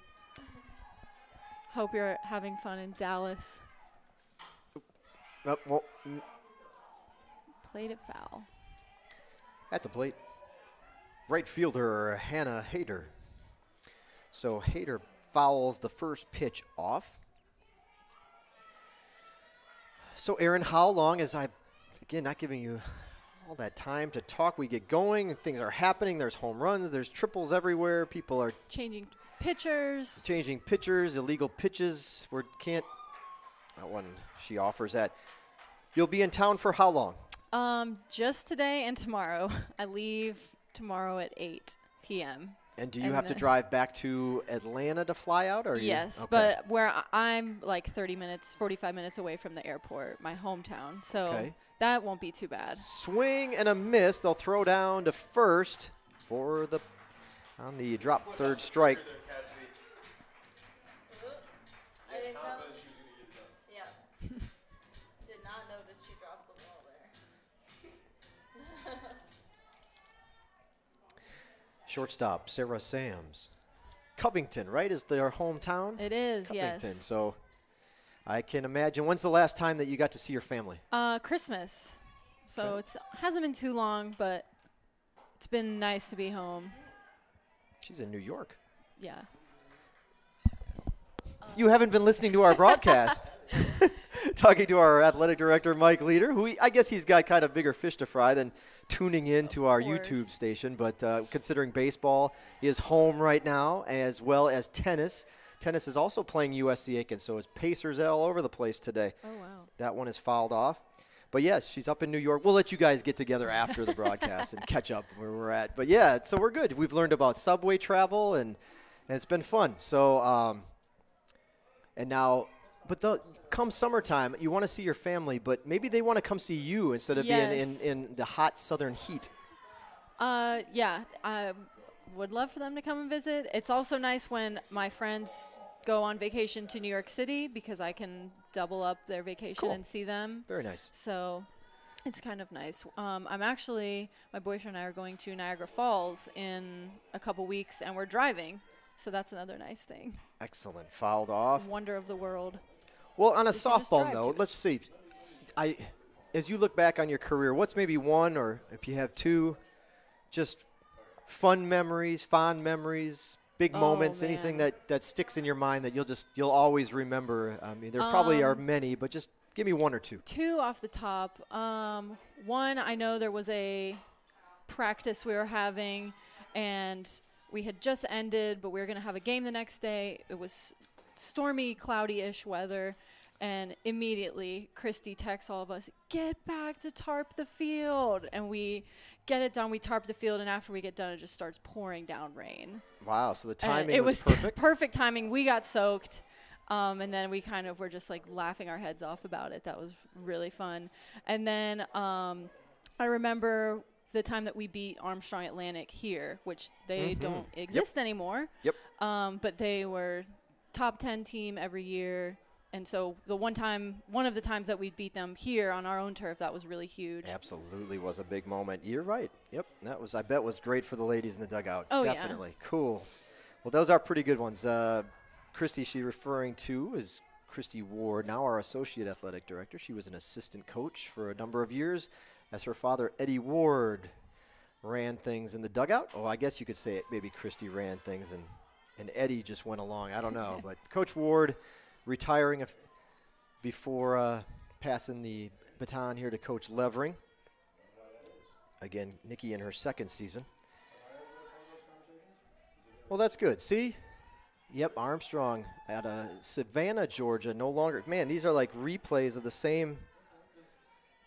Hope you're having fun in Dallas. Well, Played it foul. at the plate, right fielder Hannah Hayter. So Hayter fouls the first pitch off. So Aaron, how long is again, not giving you all that time to talk. We get going, things are happening, there's home runs, there's triples everywhere, people are Changing pitchers. changing pitchers, illegal pitches. That one she offers that. You'll be in town for how long? Just today and tomorrow. I leave tomorrow at 8 p.m. And do you And have to then- drive back to Atlanta to fly out? Or Yes, okay. but where I'm like 30 minutes, 45 minutes away from the airport, my hometown. So Okay. that won't be too bad. Swing and a miss. They'll throw down to first on the drop third strike. I didn't know. Yeah. Did not notice she dropped the ball there. Shortstop, Sarah Sams. Covington, right, is their hometown? It is, Covington. yes. So I can imagine. When's the last time that you got to see your family? Christmas. So Okay. it hasn't been too long, but it's been nice to be home. She's in New York. Yeah. You haven't been listening to our broadcast. Talking to our athletic director, Mike Leader, who I guess he's got kind of bigger fish to fry than tuning in to our course. YouTube station. But considering baseball is home right now, as well as tennis. Tennis is also playing USC Aiken, so it's Pacers all over the place today. Oh, wow. That one is fouled off. But, yes, she's up in New York. We'll let you guys get together after the broadcast and catch up where we're at. But, yeah, so we're good. We've learned about subway travel, and it's been fun. So, and now – but come summertime, you want to see your family, but maybe they want to come see you instead of Yes. being in the hot southern heat. Yeah, I would love for them to come and visit. It's also nice when my friends go on vacation to New York City because I can double up their vacation Cool. and see them. Very nice. So it's kind of nice. My boyfriend and I are going to Niagara Falls in a couple weeks, and we're driving. So that's another nice thing. Excellent. Fouled off. Wonder of the world. Well, on a You can just softball drive note, to. let's see. As you look back on your career, what's maybe one, or if you have two, just fun memories, fond memories, big Oh, moments, anything man. that sticks in your mind that you'll always remember? I mean, there probably are many, but just give me one or two. Two off the top. One, I know there was a practice we were having, and we had just ended, but we were going to have a game the next day. It was stormy, cloudy-ish weather. And immediately, Christy texts all of us, get back to tarp the field. And we get it done. We tarp the field. And after we get done, it just starts pouring down rain. Wow. So the timing it was was perfect. Perfect timing. We got soaked. And then we kind of were just like laughing our heads off about it. That was really fun. And then I remember the time that we beat Armstrong Atlantic here, which they don't exist anymore. Yep. But they were top 10 team every year. And so one of the times that we beat them here on our own turf, that was really huge. Absolutely was a big moment. You're right. Yep. That was, I bet, was great for the ladies in the dugout. Oh, definitely. Yeah. Cool. Well, those are pretty good ones. Christy, she's referring to is Christy Ward, now our associate athletic director. She was an assistant coach for a number of years as her father, Eddie Ward, ran things in the dugout. Oh, I guess you could say it. Maybe Christy ran things and Eddie just went along. I don't know. But Coach Ward retiring before passing the baton here to Coach Levering. Again, Nikki in her second season. Well, that's good. See? Yep, Armstrong at Savannah, Georgia, no longer. Man, these are like replays of the same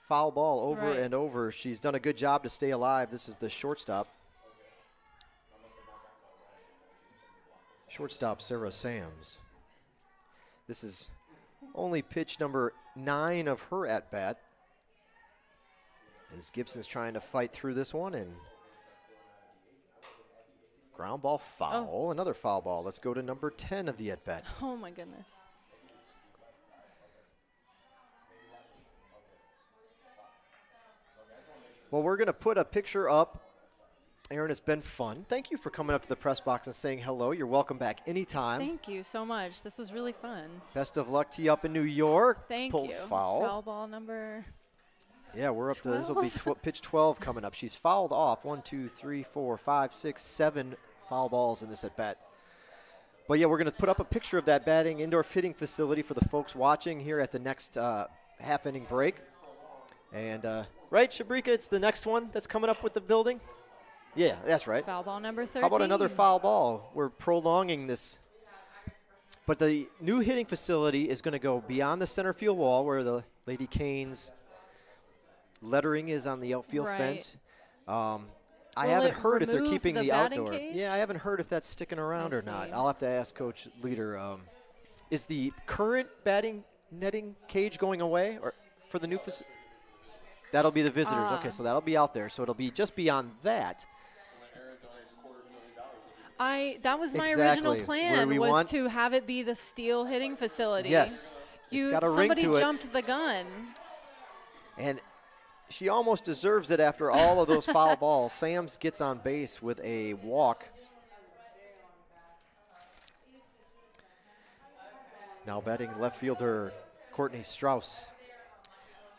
foul ball over and over. She's done a good job to stay alive. This is the shortstop. Shortstop, Sarah Sams. This is only pitch number 9 of her at-bat. As Gibson's trying to fight through this one, and ground ball foul. Oh. Another foul ball. Let's go to number 10 of the at-bat. Oh, my goodness. Well, we're going to put a picture up. Aaron, it's been fun. Thank you for coming up to the press box and saying hello. You're welcome back anytime. Thank you so much. This was really fun. Best of luck to you up in New York. Thank Pulled you. Foul. Foul ball number. Yeah, we're up 12. to this. Will be pitch 12 coming up. She's fouled off 1, 2, 3, 4, 5, 6, 7 foul balls in this at bat. But yeah, we're going to put up a picture of that batting indoor fitting facility for the folks watching here at the next half inning break. And right, Shabrika, it's the next one that's coming up with the building. Yeah, that's right. Foul ball number 13. How about another foul ball? We're prolonging this. But the new hitting facility is going to go beyond the center field wall where the Lady Canes lettering is on the outfield fence. I haven't heard if they're keeping the outdoor. Cage? Yeah, I haven't heard if that's sticking around or not. I'll have to ask Coach Leader. Is the current batting netting cage going away or for the new facility? That'll be the visitors. Okay, so that'll be out there. So it'll be just beyond that. That was my original plan, was to have it be the steel hitting facility. Yes. It's got a ring to it. Somebody jumped the gun. And she almost deserves it after all of those foul balls. Sams gets on base with a walk. Now batting left fielder Courtney Strauss.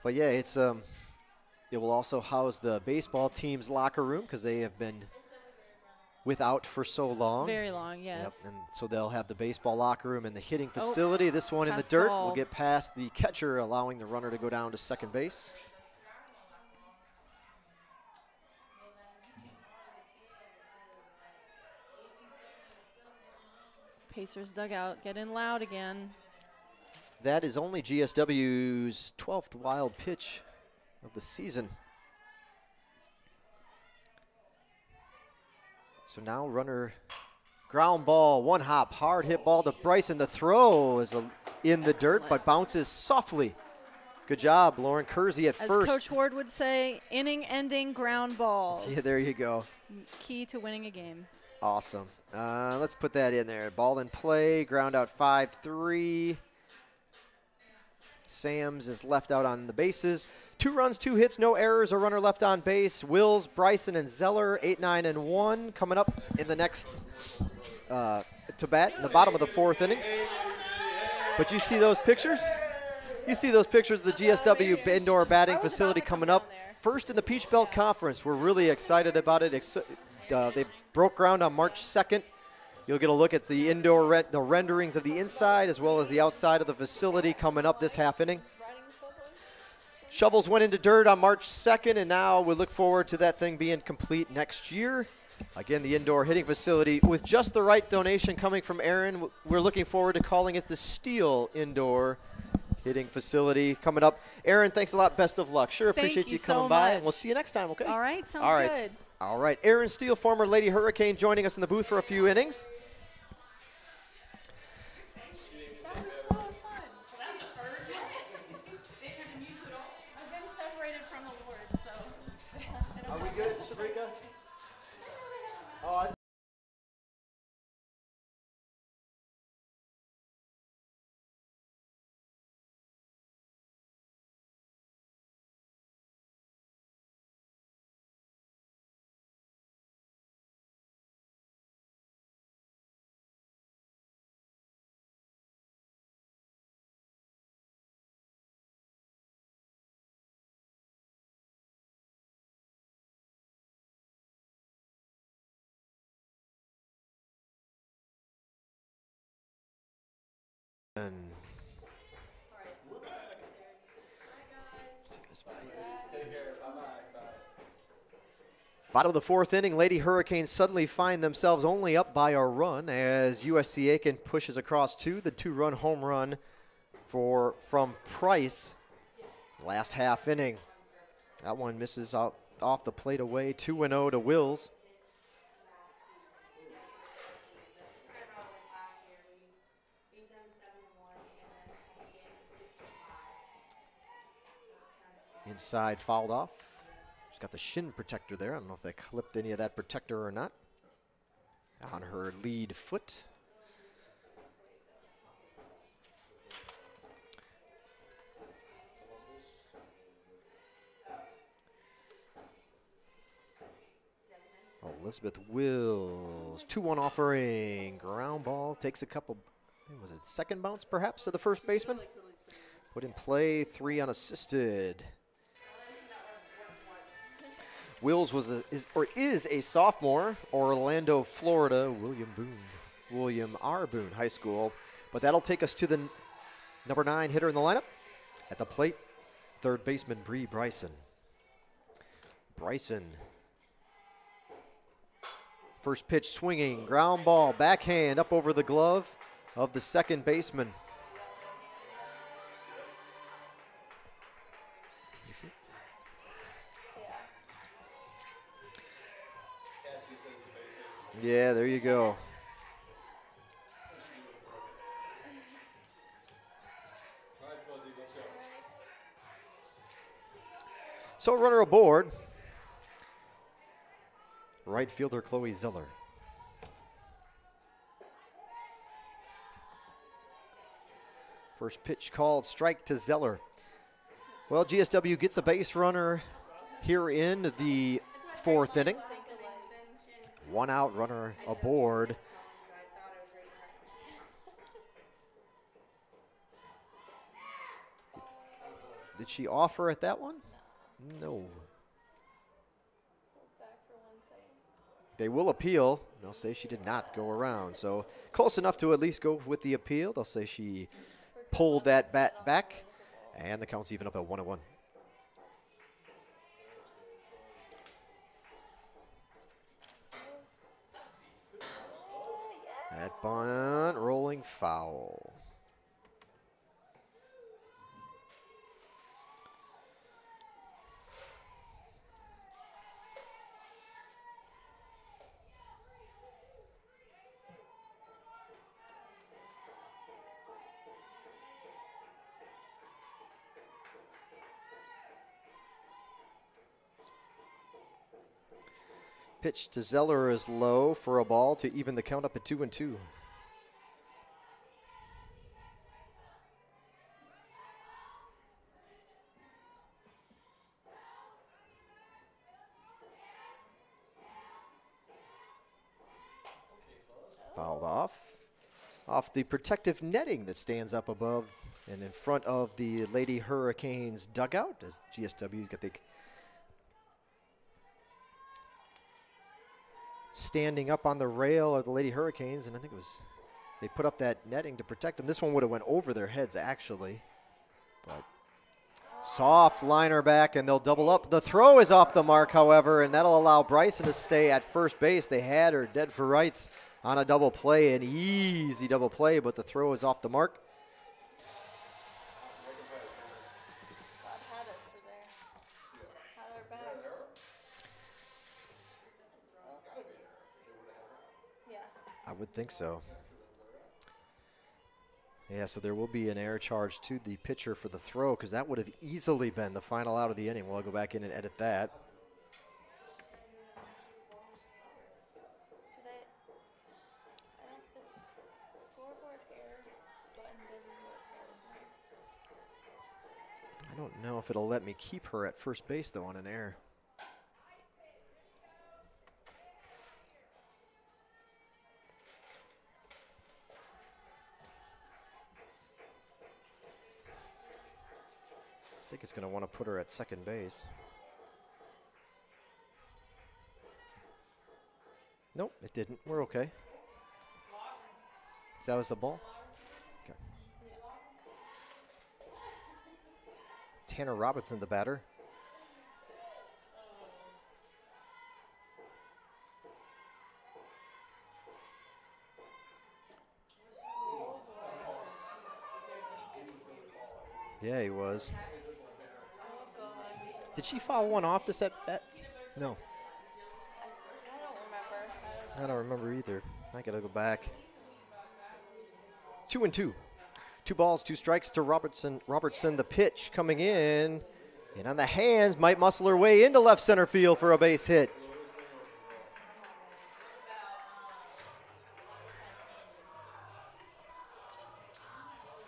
But yeah, it's it will also house the baseball team's locker room because they have been without for so long. Very long, yes. Yep, and so they'll have the baseball locker room and the hitting facility. This one in the dirt will get past the catcher, allowing the runner to go down to second base. Pacers dugout getting loud again. That is only GSW's 12th wild pitch of the season. So now runner, ground ball, one hop, hard hit ball to Bryson. The throw is in the dirt, but bounces softly. Good job, Lauren Kersey at first. As Coach Ward would say, inning-ending ground balls. Yeah, there you go. Key to winning a game. Awesome. Let's put that in there. Ball in play, ground out 5-3. Sams is left out on the bases. 2 runs, 2 hits, no errors, a runner left on base. Wills, Bryson, and Zeller, 8, 9, and 1 coming up in the next to bat in the bottom of the 4th inning. But you see those pictures? You see those pictures of the GSW indoor batting facility coming up. First in the Peach Belt Conference. We're really excited about it. They broke ground on March 2nd. You'll get a look at the indoor the renderings of the inside as well as the outside of the facility coming up this half inning. Shovels went into dirt on March 2nd, and now we look forward to that thing being complete next year. Again, the indoor hitting facility with just the right donation coming from Aaron. We're looking forward to calling it the Steel Indoor Hitting Facility coming up. Aaron, thanks a lot. Best of luck. Sure appreciate you coming by, and we'll see you next time, okay? All right, sounds good. All right. Aaron Steele, former Lady Hurricane, joining us in the booth for a few innings. Are we good, Sharika? Oh, bottom of the fourth inning, Lady Hurricanes suddenly find themselves only up by a run as USC Aiken pushes across two. The two-run home run from Price last half inning. That one misses out off the plate away. 2-0 to Wills. Inside, fouled off. She's got the shin protector there. I don't know if they clipped any of that protector or not. On her lead foot. Elizabeth Wills, 2-1 offering. Ground ball, takes a couple, was it second bounce perhaps to the first baseman? Put in play, 3 unassisted. Wills is a sophomore, Orlando, Florida, William R. Boone High School. But that'll take us to the number 9 hitter in the lineup. At the plate, third baseman Bree Bryson. First pitch swinging, ground ball, backhand up over the glove of the second baseman. Yeah, there you go. So runner aboard. Right fielder Chloe Zeller. First pitch called, strike to Zeller. Well, GSW gets a base runner here in the fourth inning. 1 out, runner aboard. Did she offer at that one? No. They will appeal. They'll say she did not go around. So close enough to at least go with the appeal. They'll say she pulled that bat back, and the count's even up at 1-1. That bunt, rolling foul. Pitch to Zeller is low for a ball to even the count up at 2-2. Fouled off the protective netting that stands up above and in front of the Lady Hurricanes dugout as GSW's got the standing up on the rail of the Lady Hurricanes, and I think it was, they put up that netting to protect them. This one would have went over their heads actually, but Soft liner back, and they'll double up. The throw is off the mark, however, and that'll allow Bryson to stay at first base. They had her dead for rights on a double play, an easy double play, but the throw is off the mark. I would think so. Yeah, so there will be an error charge to the pitcher for the throw, because that would have easily been the final out of the inning. We'll go back in and edit that. I don't know if it'll let me keep her at first base, though, on an error. I think it's going to want to put her at second base. Nope, it didn't. We're okay. That was the ball? Okay. Tanner Robinson, the batter. Yeah, he was. Did she foul one off this at bat? No. I don't remember either. I gotta go back. 2-2. 2 balls, 2 strikes to Robertson. The pitch coming in. And on the hands, might muscle her way into left center field for a base hit.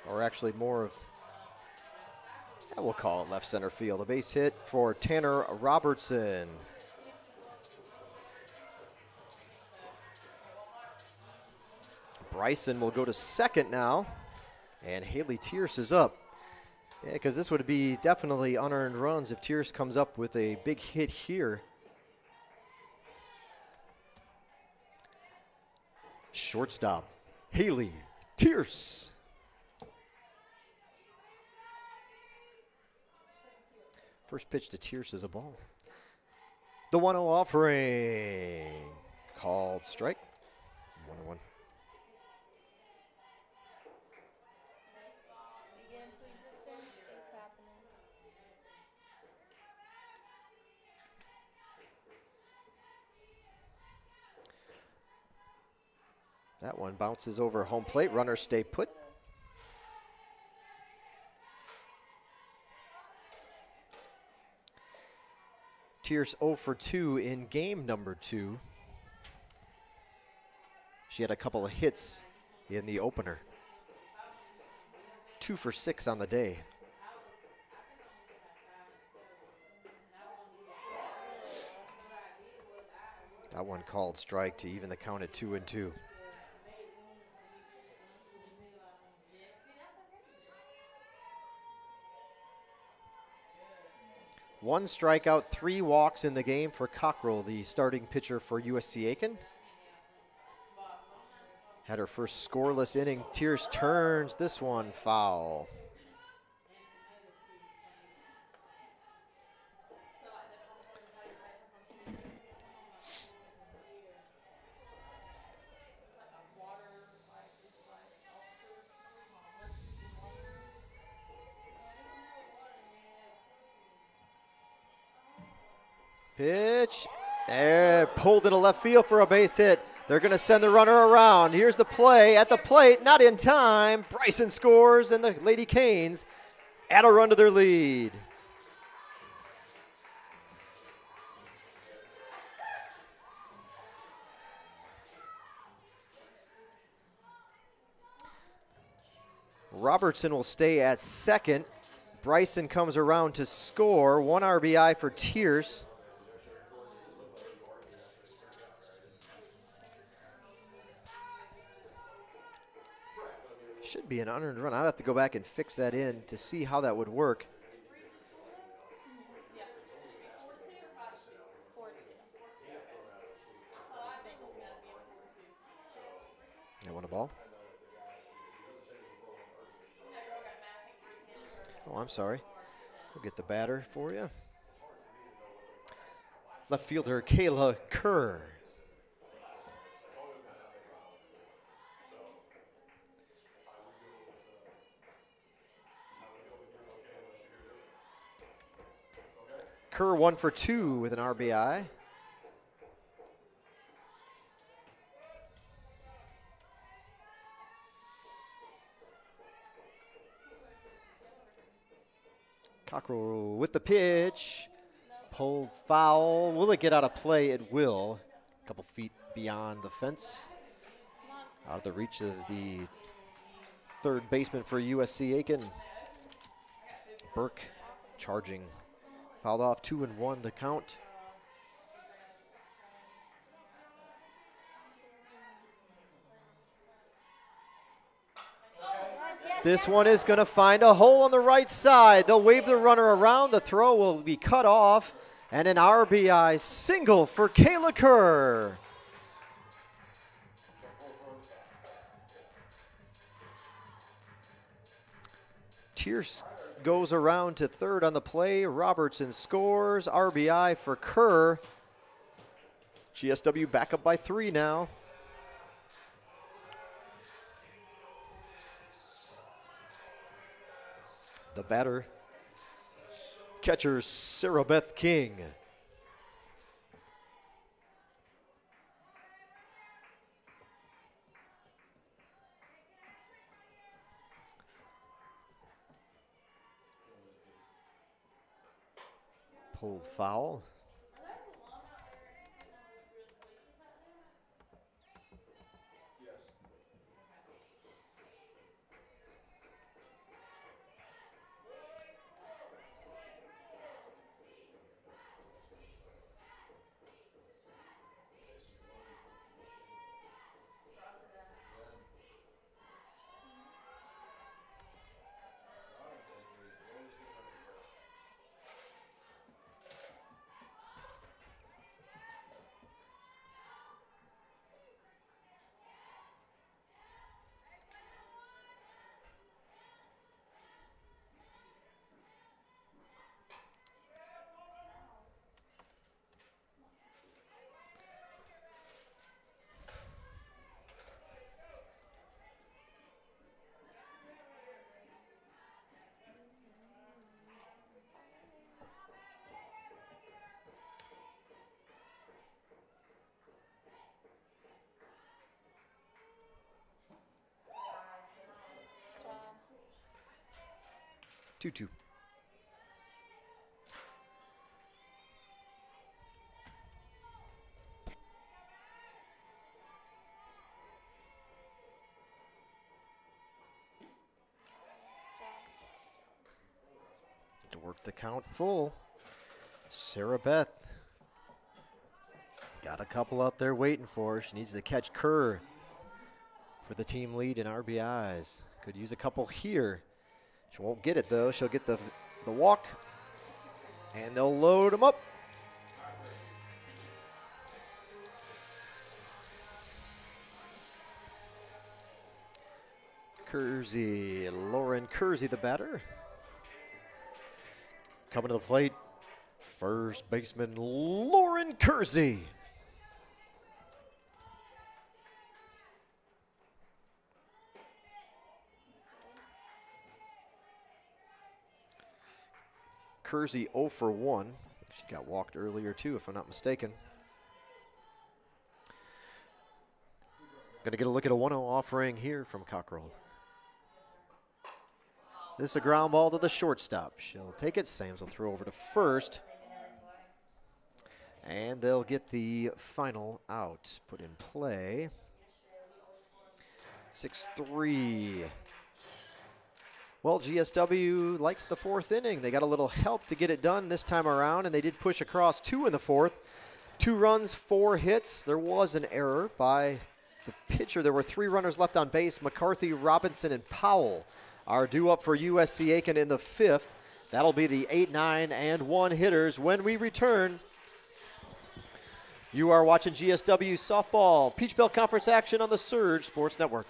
Or actually more of, we'll call it left center field. A base hit for Tanner Robertson. Bryson will go to second now. And Haley Tierce is up. Yeah, because this would be definitely unearned runs if Tierce comes up with a big hit here. Shortstop, Haley Tierce. First pitch to Tierce is a ball. The 1-0 offering. Called strike. 1-1. That one bounces over home plate. Runners stay put. Tierce 0 for 2 in game number 2. She had a couple of hits in the opener. 2 for 6 on the day. That one called strike to even the count at 2-2. One strikeout, 3 walks in the game for Cockrell, the starting pitcher for USC Aiken. Had her first scoreless inning. Tierce turns this one foul. Pitch, there, pulled into left field for a base hit. They're going to send the runner around. Here's the play at the plate, not in time. Bryson scores, and the Lady Canes add a run to their lead. Robertson will stay at second. Bryson comes around to score. 1 RBI for Tierce. Should be an unearned run. I'll have to go back and fix that in to see how that would work. I want a ball. Oh, I'm sorry. We'll get the batter for you. Left fielder Kayla Kerr. Kerr 1 for 2 with an RBI. Cockrell with the pitch. Pulled foul. Will it get out of play? It will. A couple feet beyond the fence. Out of the reach of the third baseman for USC Aiken. Burke charging. Fouled off 2-1 the count. This one is going to find a hole on the right side. They'll wave the runner around. The throw will be cut off. And an RBI single for Kayla Kerr. Tierce goes around to third on the play. Robertson scores. RBI for Kerr. GSW back up by 3 now. The batter, catcher Sarah Beth King. Pulled foul. Two. To work the count full. Sarah Beth got a couple out there waiting for her. She needs to catch Kerr for the team lead in RBIs. Could use a couple here. She won't get it, though. She'll get the walk, and they'll load them up. Kersey, Lauren Kersey, the batter. Coming to the plate, first baseman Lauren Kersey. Kersey 0 for 1. She got walked earlier too, if I'm not mistaken. Gonna get a look at a 1-0 offering here from Cockrell. This is a ground ball to the shortstop. She'll take it. Sams will throw over to first. And they'll get the final out put in play. 6-3. Well, GSW likes the 4th inning. They got a little help to get it done this time around, and they did push across 2 in the 4th. 2 runs, 4 hits. There was an error by the pitcher. There were 3 runners left on base. McCarthy, Robinson, and Powell are due up for USC Aiken in the 5th. That'll be the 8, 9, and 1 hitters when we return. You are watching GSW Softball Peach Belt Conference action on the Surge Sports Network.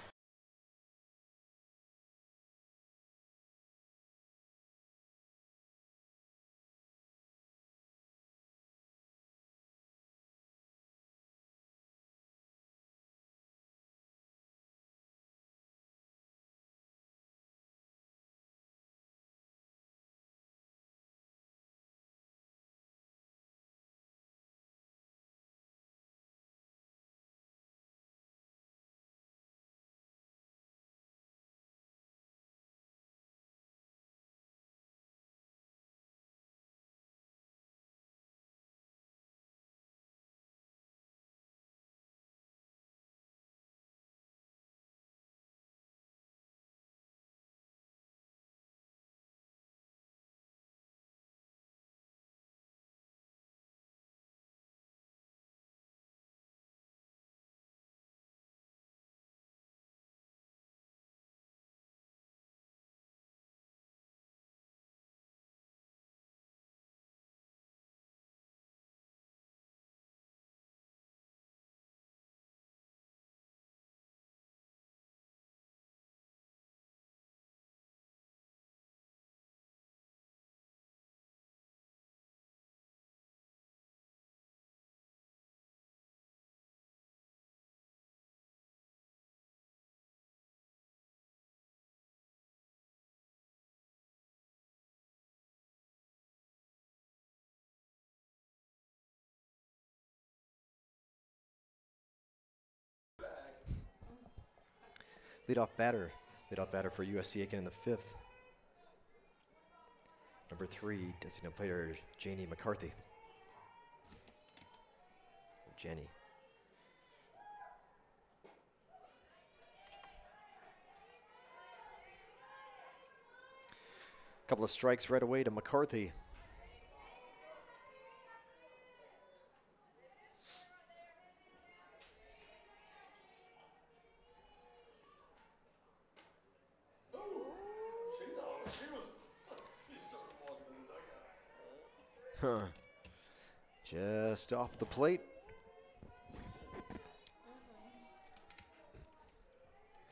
Leadoff batter for USC Aiken in the 5th. Number 3, designated player Janie McCarthy. Jenny. Couple of strikes right away to McCarthy. Just off the plate.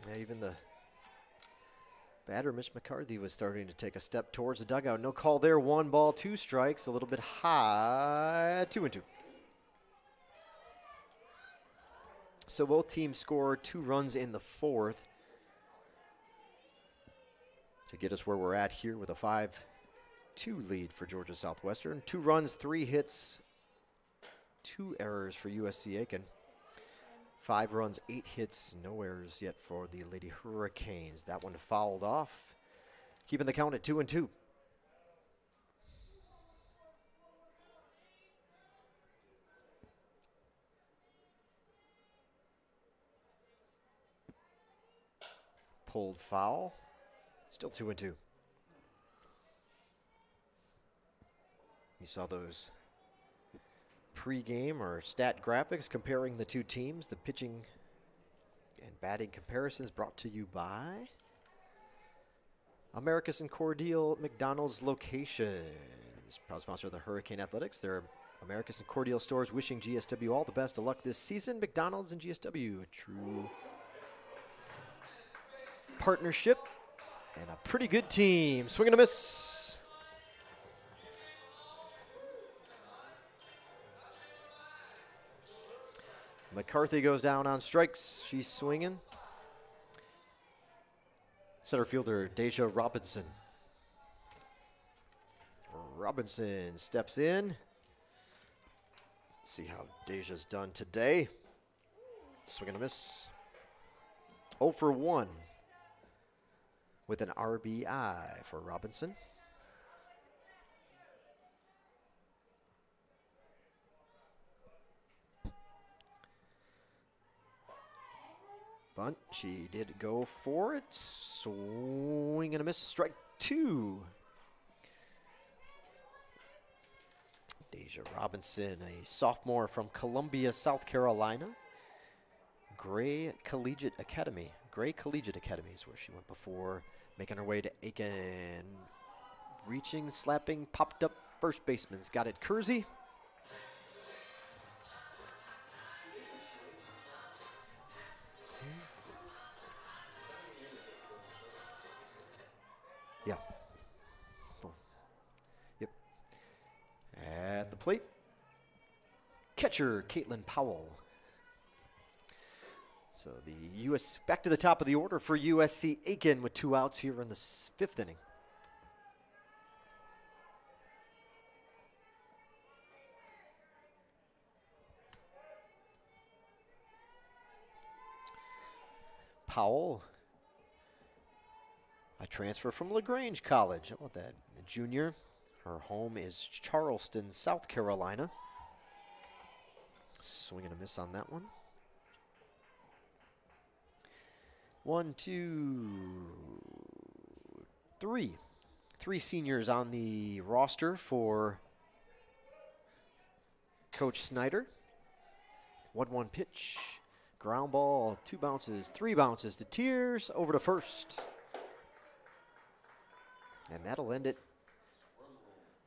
Yeah, even the batter, Mitch McCarthy, was starting to take a step towards the dugout. No call there. 1 ball, 2 strikes. A little bit high. 2-2. So both teams score 2 runs in the 4th to get us where we're at here with a 5-2 lead for Georgia Southwestern. 2 runs, 3 hits, 2 errors for USC Aiken. 5 runs, 8 hits, no errors yet for the Lady Hurricanes. That one fouled off, keeping the count at 2-2. Pulled foul, still 2-2. You saw those pre-game or stat graphics comparing the 2 teams. The pitching and batting comparisons brought to you by Americus and Cordial McDonald's Locations. Proud sponsor of the Hurricane Athletics. Their Americus and Cordial stores wishing GSW all the best of luck this season. McDonald's and GSW, a true partnership and a pretty good team. Swing and a miss. McCarthy goes down on strikes. She's swinging. Center fielder Deja Robinson. Robinson steps in. Let's see how Deja's done today. Swing and a miss. 0 for 1 with an RBI for Robinson. Bunt, she did go for it. Swing and a miss, strike 2. Deja Robinson, a sophomore from Columbia, South Carolina. Gray Collegiate Academy. Gray Collegiate Academy is where she went before, making her way to Aiken. Reaching, slapping, popped up first baseman's got it. Kersey. Yeah. Oh. Yep. At the plate, catcher Caitlin Powell. So the back to the top of the order for USC Aiken with 2 outs here in the 5th inning. Powell, a transfer from LaGrange College. How about that? A junior. Her home is Charleston, South Carolina. Swing and a miss on that one. 1, 2, 3. 3 seniors on the roster for Coach Snyder. 1-1 pitch. Ground ball, 2 bounces, 3 bounces to Tears, over to first. And that'll end it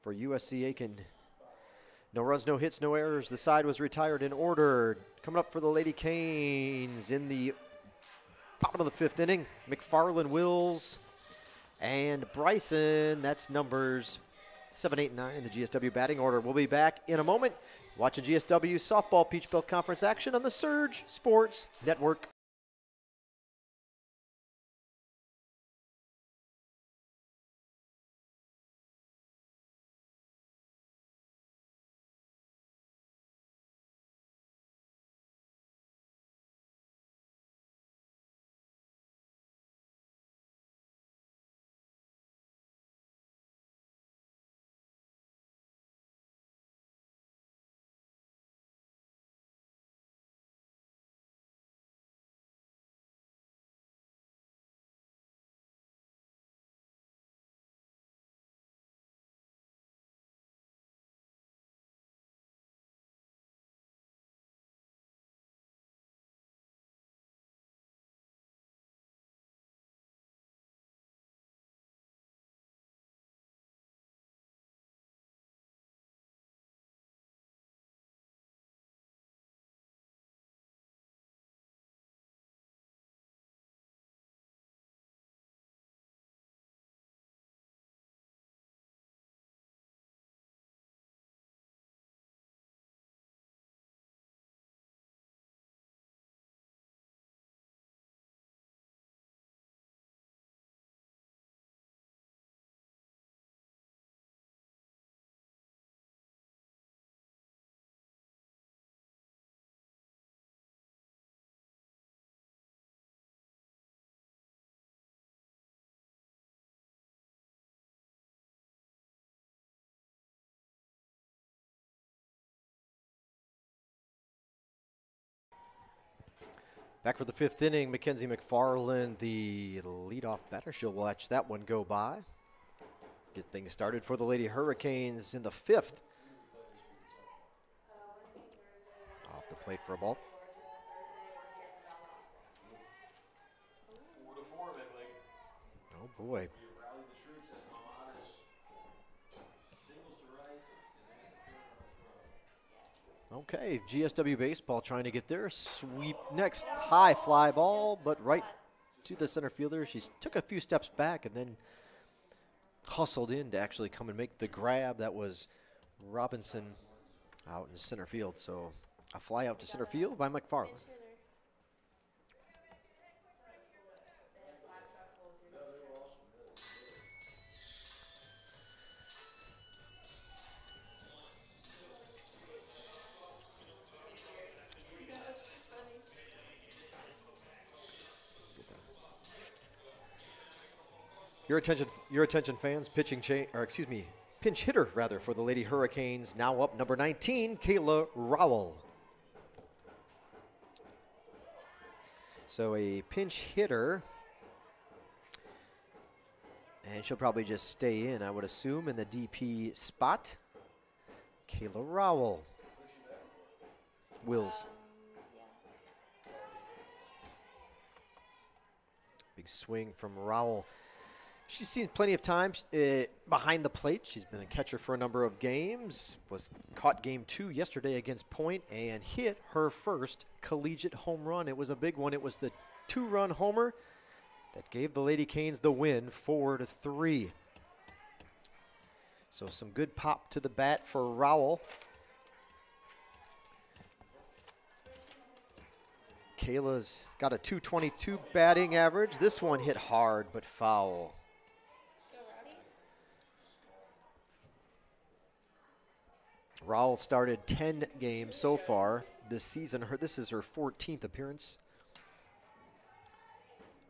for USC Aiken. No runs, no hits, no errors. The side was retired in order. Coming up for the Lady Canes in the bottom of the 5th inning, McFarland, Wills, and Bryson. That's numbers 7, 8, 9 in the GSW batting order. We'll be back in a moment watching GSW softball Peach Belt Conference action on the Surge Sports Network. Back for the 5th inning, Mackenzie McFarland, the leadoff batter. She'll watch that one go by. Get things started for the Lady Hurricanes in the 5th. Off the plate for a ball. 4-4, Midlake. Oh boy. Okay, GSW baseball trying to get their sweep next. High fly ball, but right to the center fielder. She took a few steps back and then hustled in to actually come and make the grab. That was Robinson out in center field. So a fly out to center field by McFarland. Your attention, fans. Pinch hitter rather for the Lady Hurricanes. Now up, number 19, Kayla Rowell. So a pinch hitter, and she'll probably just stay in, I would assume, in the DP spot. Kayla Rowell. Wills. Big swing from Rowell. She's seen plenty of times behind the plate. She's been a catcher for a number of games. Was caught game 2 yesterday against Point and hit her first collegiate home run. It was a big one. It was the 2-run homer that gave the Lady Canes the win, 4-3. So some good pop to the bat for Rowell. Kayla's got a .222 batting average. This one hit hard but foul. Rowell started 10 games so far this season. This is her 14th appearance.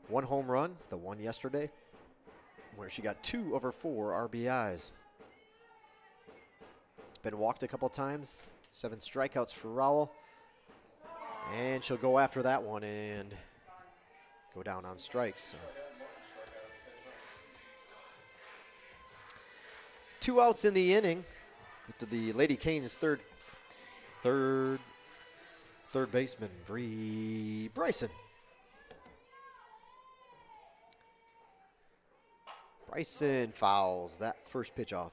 1 home run, the one yesterday, where she got 2 of her 4 RBIs. Been walked a couple times, 7 strikeouts for Rowell. And she'll go after that one and go down on strikes. So. 2 outs in the inning. To the Lady Canes third baseman, Bree Bryson. Bryson fouls that first pitch off.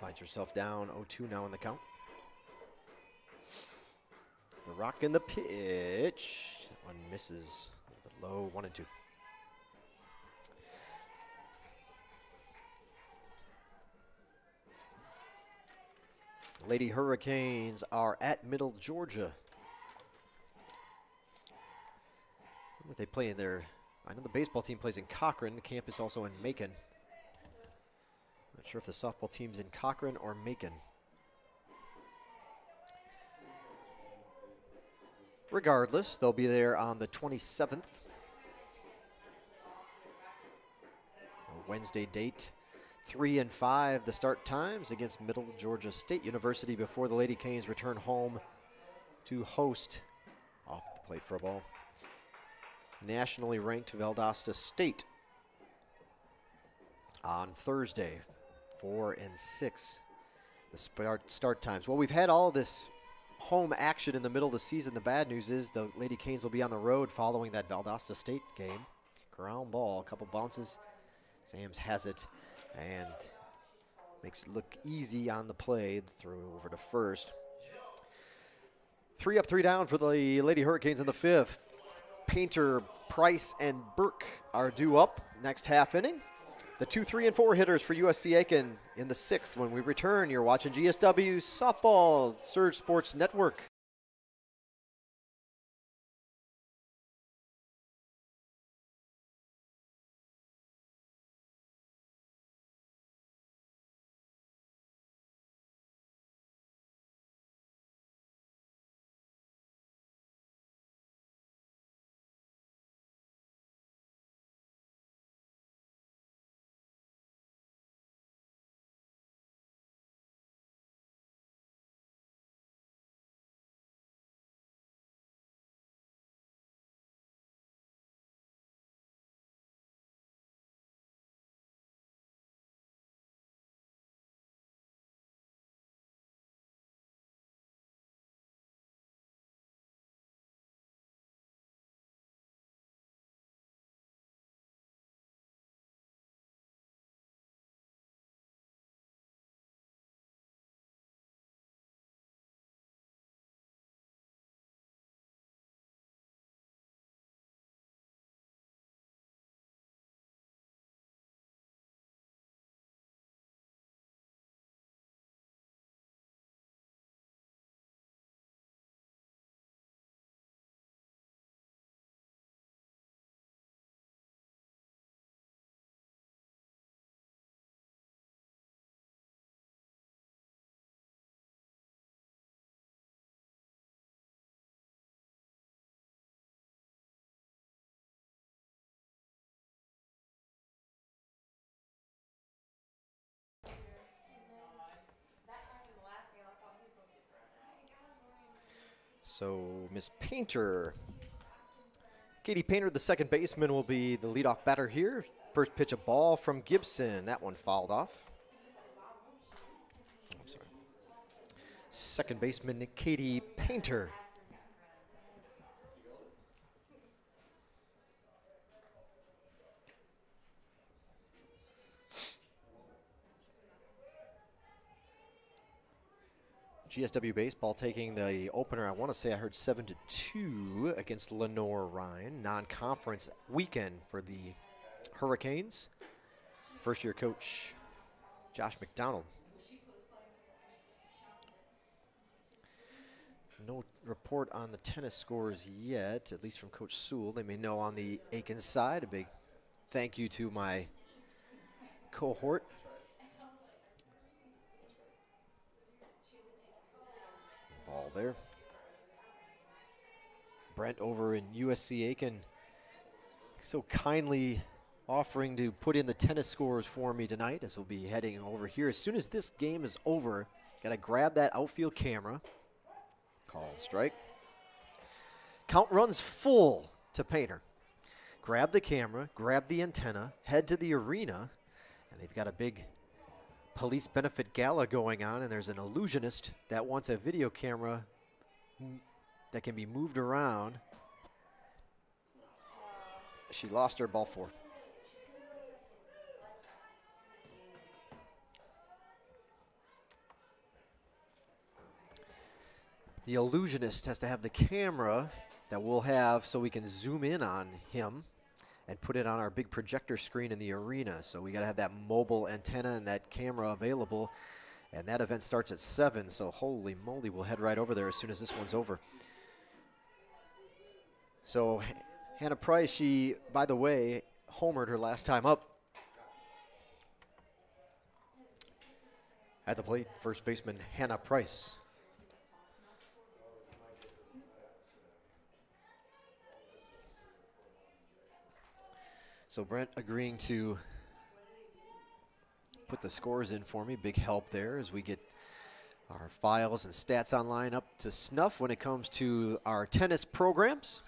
Finds herself down 0-2 now in the count. The rock and the pitch. That one misses a bit low, 1-2. Lady Hurricanes are at Middle Georgia. What they play in there? I know the baseball team plays in Cochrane. The camp is also in Macon. Not sure if the softball team's in Cochrane or Macon. Regardless, they'll be there on the 27th. A Wednesday date. 3 and 5 the start times against Middle Georgia State University before the Lady Canes return home to host, off the plate for a ball, nationally ranked Valdosta State on Thursday. 4 and 6 the start times. Well, we've had all this home action in the middle of the season. The bad news is the Lady Canes will be on the road following that Valdosta State game. Ground ball, a couple bounces. Sams has it and makes it look easy on the play. Throw over to first. 3 up, 3 down for the Lady Hurricanes in the 5th. Painter, Price, and Burke are due up next half inning. The 2, 3, and 4 hitters for USC Aiken in the 6th. When we return, you're watching GSW Softball, Surge Sports Network. So Miss Painter, Katie Painter, the second baseman, will be the leadoff batter here. First pitch, a ball from Gibson. That one fouled off. Oh, I'm sorry. Second baseman, Katie Painter. GSW baseball taking the opener. I want to say I heard 7-2 against Lenore Ryan. Non-conference weekend for the Hurricanes. First-year coach Josh McDonald. No report on the tennis scores yet, at least from Coach Sewell. They may know on the Aiken side. A big thank you to my cohort. Ball there. Brent over in USC Aiken so kindly offering to put in the tennis scores for me tonight, as we'll be heading over here. As soon as this game is over, got to grab that outfield camera. Call strike. Count runs full to Painter. Grab the camera, grab the antenna, head to the arena, and they've got a big police benefit gala going on, and there's an illusionist that wants a video camera that can be moved around. She lost her, ball 4. The illusionist has to have the camera that we'll have so we can zoom in on him and put it on our big projector screen in the arena. So we got to have that mobile antenna and that camera available. And that event starts at 7, so holy moly, we'll head right over there as soon as this one's over. So Hannah Price, she, by the way, homered her last time up. At the plate, first baseman Hannah Price. So Brent agreeing to put the scores in for me. Big help there as we get our files and stats online up to snuff when it comes to our tennis programs.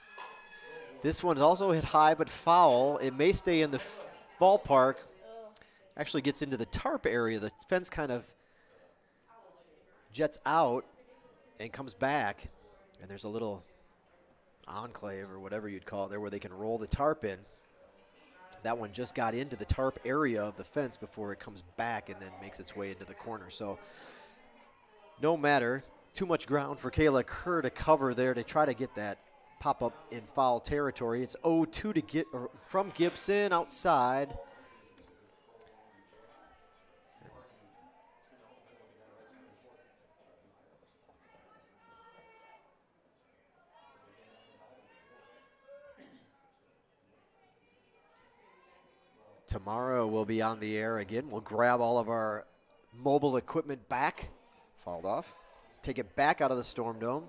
This one's also hit high but foul. It may stay in the ballpark. Actually gets into the tarp area. The fence kind of jets out and comes back. And there's a little enclave or whatever you'd call it there where they can roll the tarp in. That one just got into the tarp area of the fence before it comes back and then makes its way into the corner. So no matter, too much ground for Kayla Kerr to cover there to try to get that pop up in foul territory. It's 0-2 to get from Gibson outside. Tomorrow we'll be on the air again. We'll grab all of our mobile equipment back. Fouled off. Take it back out of the Storm Dome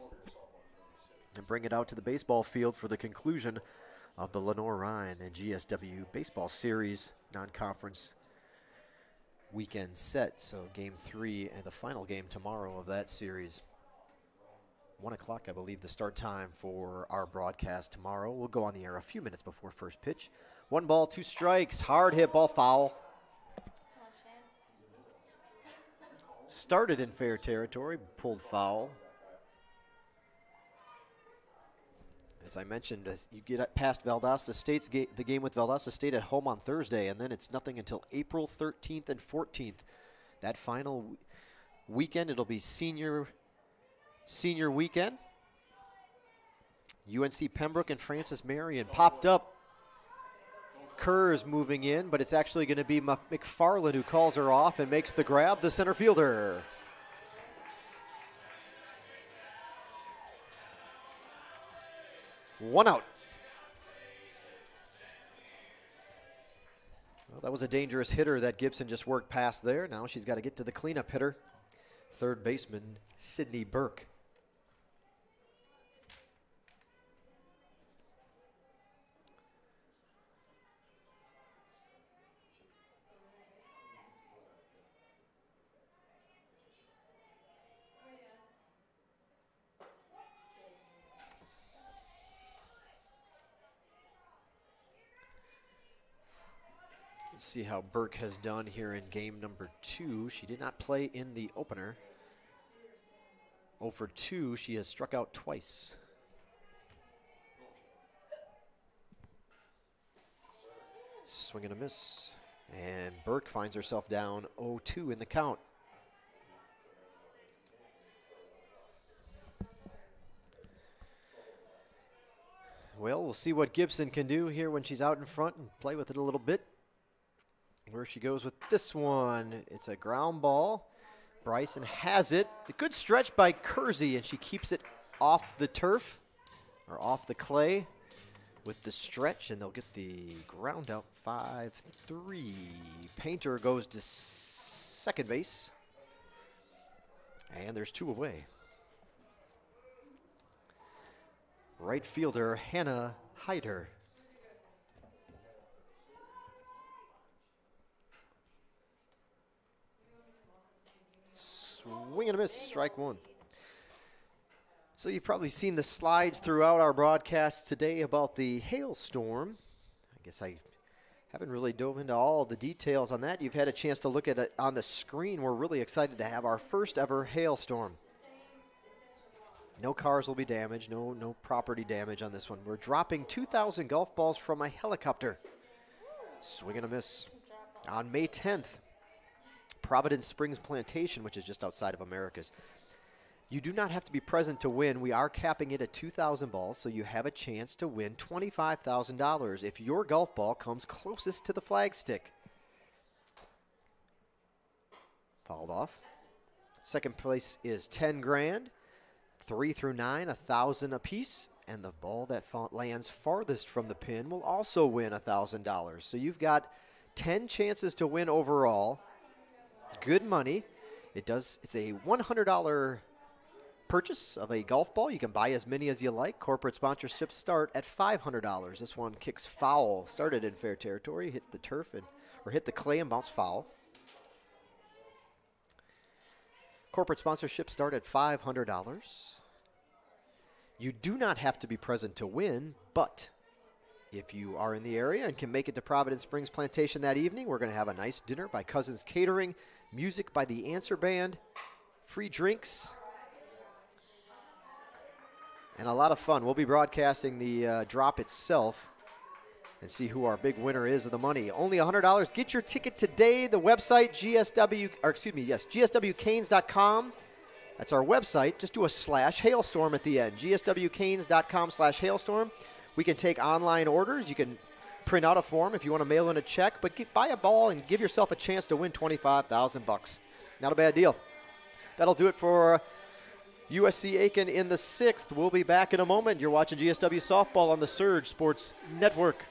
and bring it out to the baseball field for the conclusion of the Lenore Ryan and GSW Baseball Series non-conference weekend set. So game 3 and the final game tomorrow of that series. 1 o'clock, I believe, the start time for our broadcast tomorrow. We'll go on the air a few minutes before first pitch. 1 ball, 2 strikes, hard hit ball, foul. Started in fair territory, pulled foul. As I mentioned, as you get past Valdosta State's the game with Valdosta State at home on Thursday, and then it's nothing until April 13th and 14th. That final weekend, it'll be senior weekend. UNC Pembroke and Francis Marion popped up. Kerr is moving in, but it's actually going to be McFarland who calls her off and makes the grab, the center fielder. One out. Well, that was a dangerous hitter that Gibson just worked past there. Now she's got to get to the cleanup hitter, third baseman Sydney Burke. Let's see how Burke has done here in game number 2. She did not play in the opener. 0 for 2, she has struck out twice. Swing and a miss. And Burke finds herself down 0-2 in the count. Well, we'll see what Gibson can do here when she's out in front and play with it a little bit. Where she goes with this one. It's a ground ball. Bryson has it. A good stretch by Kersey, and she keeps it off the turf, or off the clay with the stretch, and they'll get the ground out 5-3. Painter goes to second base, and there's 2 away. Right fielder Hannah Hyder. Swing and a miss, strike 1. So you've probably seen the slides throughout our broadcast today about the hailstorm. I guess I haven't really dove into all the details on that. You've had a chance to look at it on the screen. We're really excited to have our first ever hailstorm. No cars will be damaged, no property damage on this one. We're dropping 2,000 golf balls from a helicopter. Swing and a miss. On May 10th, Providence Springs Plantation, which is just outside of Americus. You do not have to be present to win. We are capping it at 2,000 balls, so you have a chance to win $25,000 if your golf ball comes closest to the flagstick. Fouled off. Second place is 10 grand. 3 through 9, 1,000 apiece, and the ball that lands farthest from the pin will also win $1,000. So you've got 10 chances to win overall. Good money. It's a $100 purchase of a golf ball. You can buy as many as you like. Corporate sponsorships start at $500. This one kicks foul. Started in fair territory, hit the turf or hit the clay and bounce foul. Corporate sponsorships start at $500. You do not have to be present to win, but if you are in the area and can make it to Providence Springs Plantation that evening, we're going to have a nice dinner by Cousins Catering, music by the Answer Band, free drinks, and a lot of fun. We'll be broadcasting the drop itself and see who our big winner is of the money. Only $100. Get your ticket today. The website, gswcanes.com. That's our website. Just do a /hailstorm at the end. gswcanes.com/hailstorm. We can take online orders. You can print out a form if you want to mail in a check, but buy a ball and give yourself a chance to win $25,000. Not a bad deal. That'll do it for USC Aiken in the 6th. We'll be back in a moment. You're watching GSW Softball on the Surge Sports Network.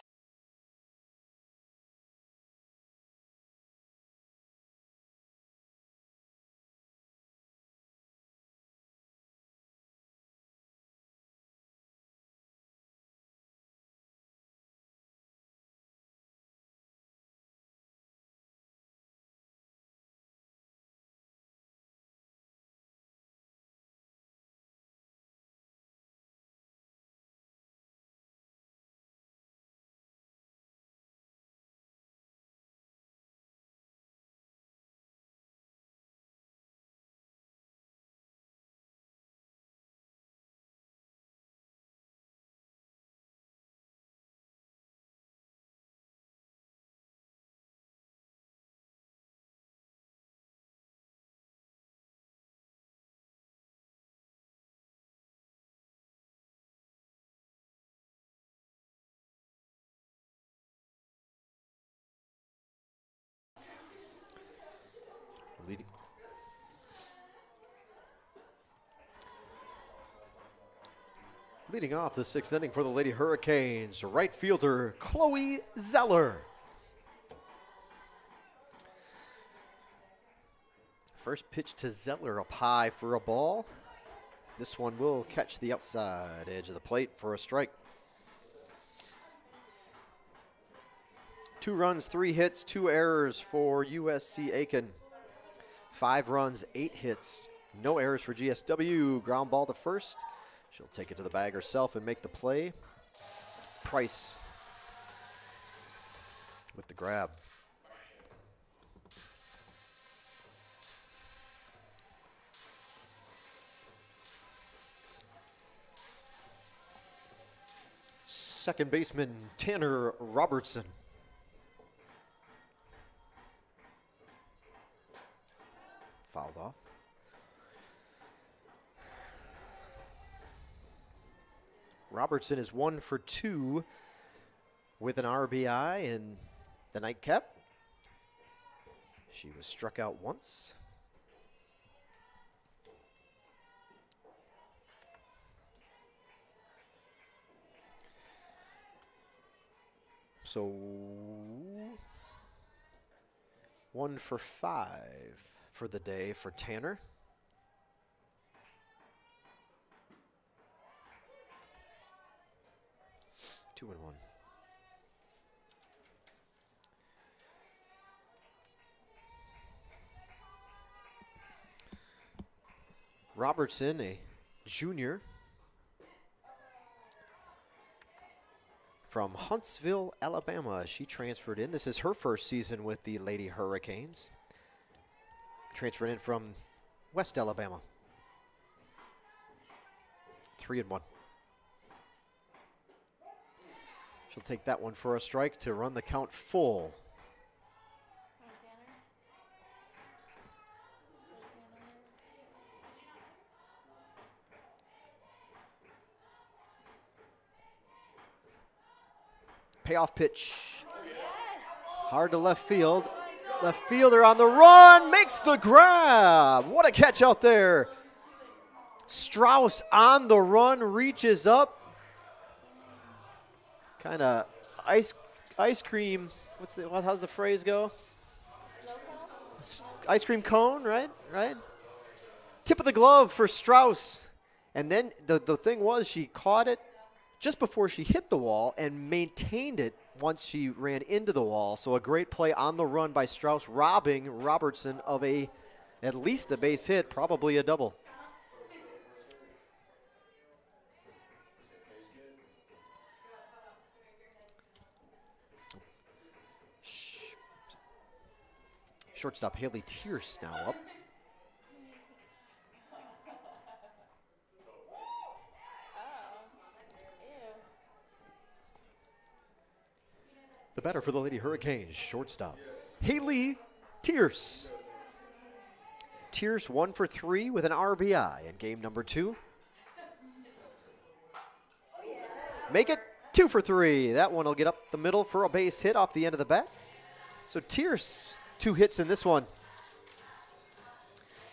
Leading off the 6th inning for the Lady Hurricanes, right fielder Chloe Zeller. First pitch to Zeller up high for a ball. This one will catch the outside edge of the plate for a strike. 2 runs, 3 hits, 2 errors for USC Aiken. 5 runs, 8 hits, no errors for GSW. Ground ball to first. She'll take it to the bag herself and make the play. Price with the grab. second baseman Tanner Robertson. Fouled off. Robertson is 1 for 2 with an RBI in the nightcap. She was struck out once. So 1 for 5 for the day for Tanner. Two and one. Robertson, a junior from Huntsville, Alabama. She transferred in. This is her first season with the Lady Hurricanes. Transferred in from West Alabama. 3 and one. She'll take that one for a strike to run the count full. Payoff pitch. Hard to left field. Left fielder on the run, makes the grab. What a catch out there. Strauss on the run, reaches up. Kind of ice cream. How's the phrase go? Ice cream cone, right? Right. Tip of the glove for Strauss. And then the thing was, she caught it just before she hit the wall and maintained it once she ran into the wall. So a great play on the run by Strauss, robbing Robertson of at least a base hit, probably a double. Shortstop Haley Tierce now up. The batter for the Lady Hurricanes, shortstop Haley Tierce. Tierce 1 for 3 with an RBI in game number 2. Make it 2 for 3. That one will get up the middle for a base hit off the end of the bat. So Tierce, 2 hits in this one.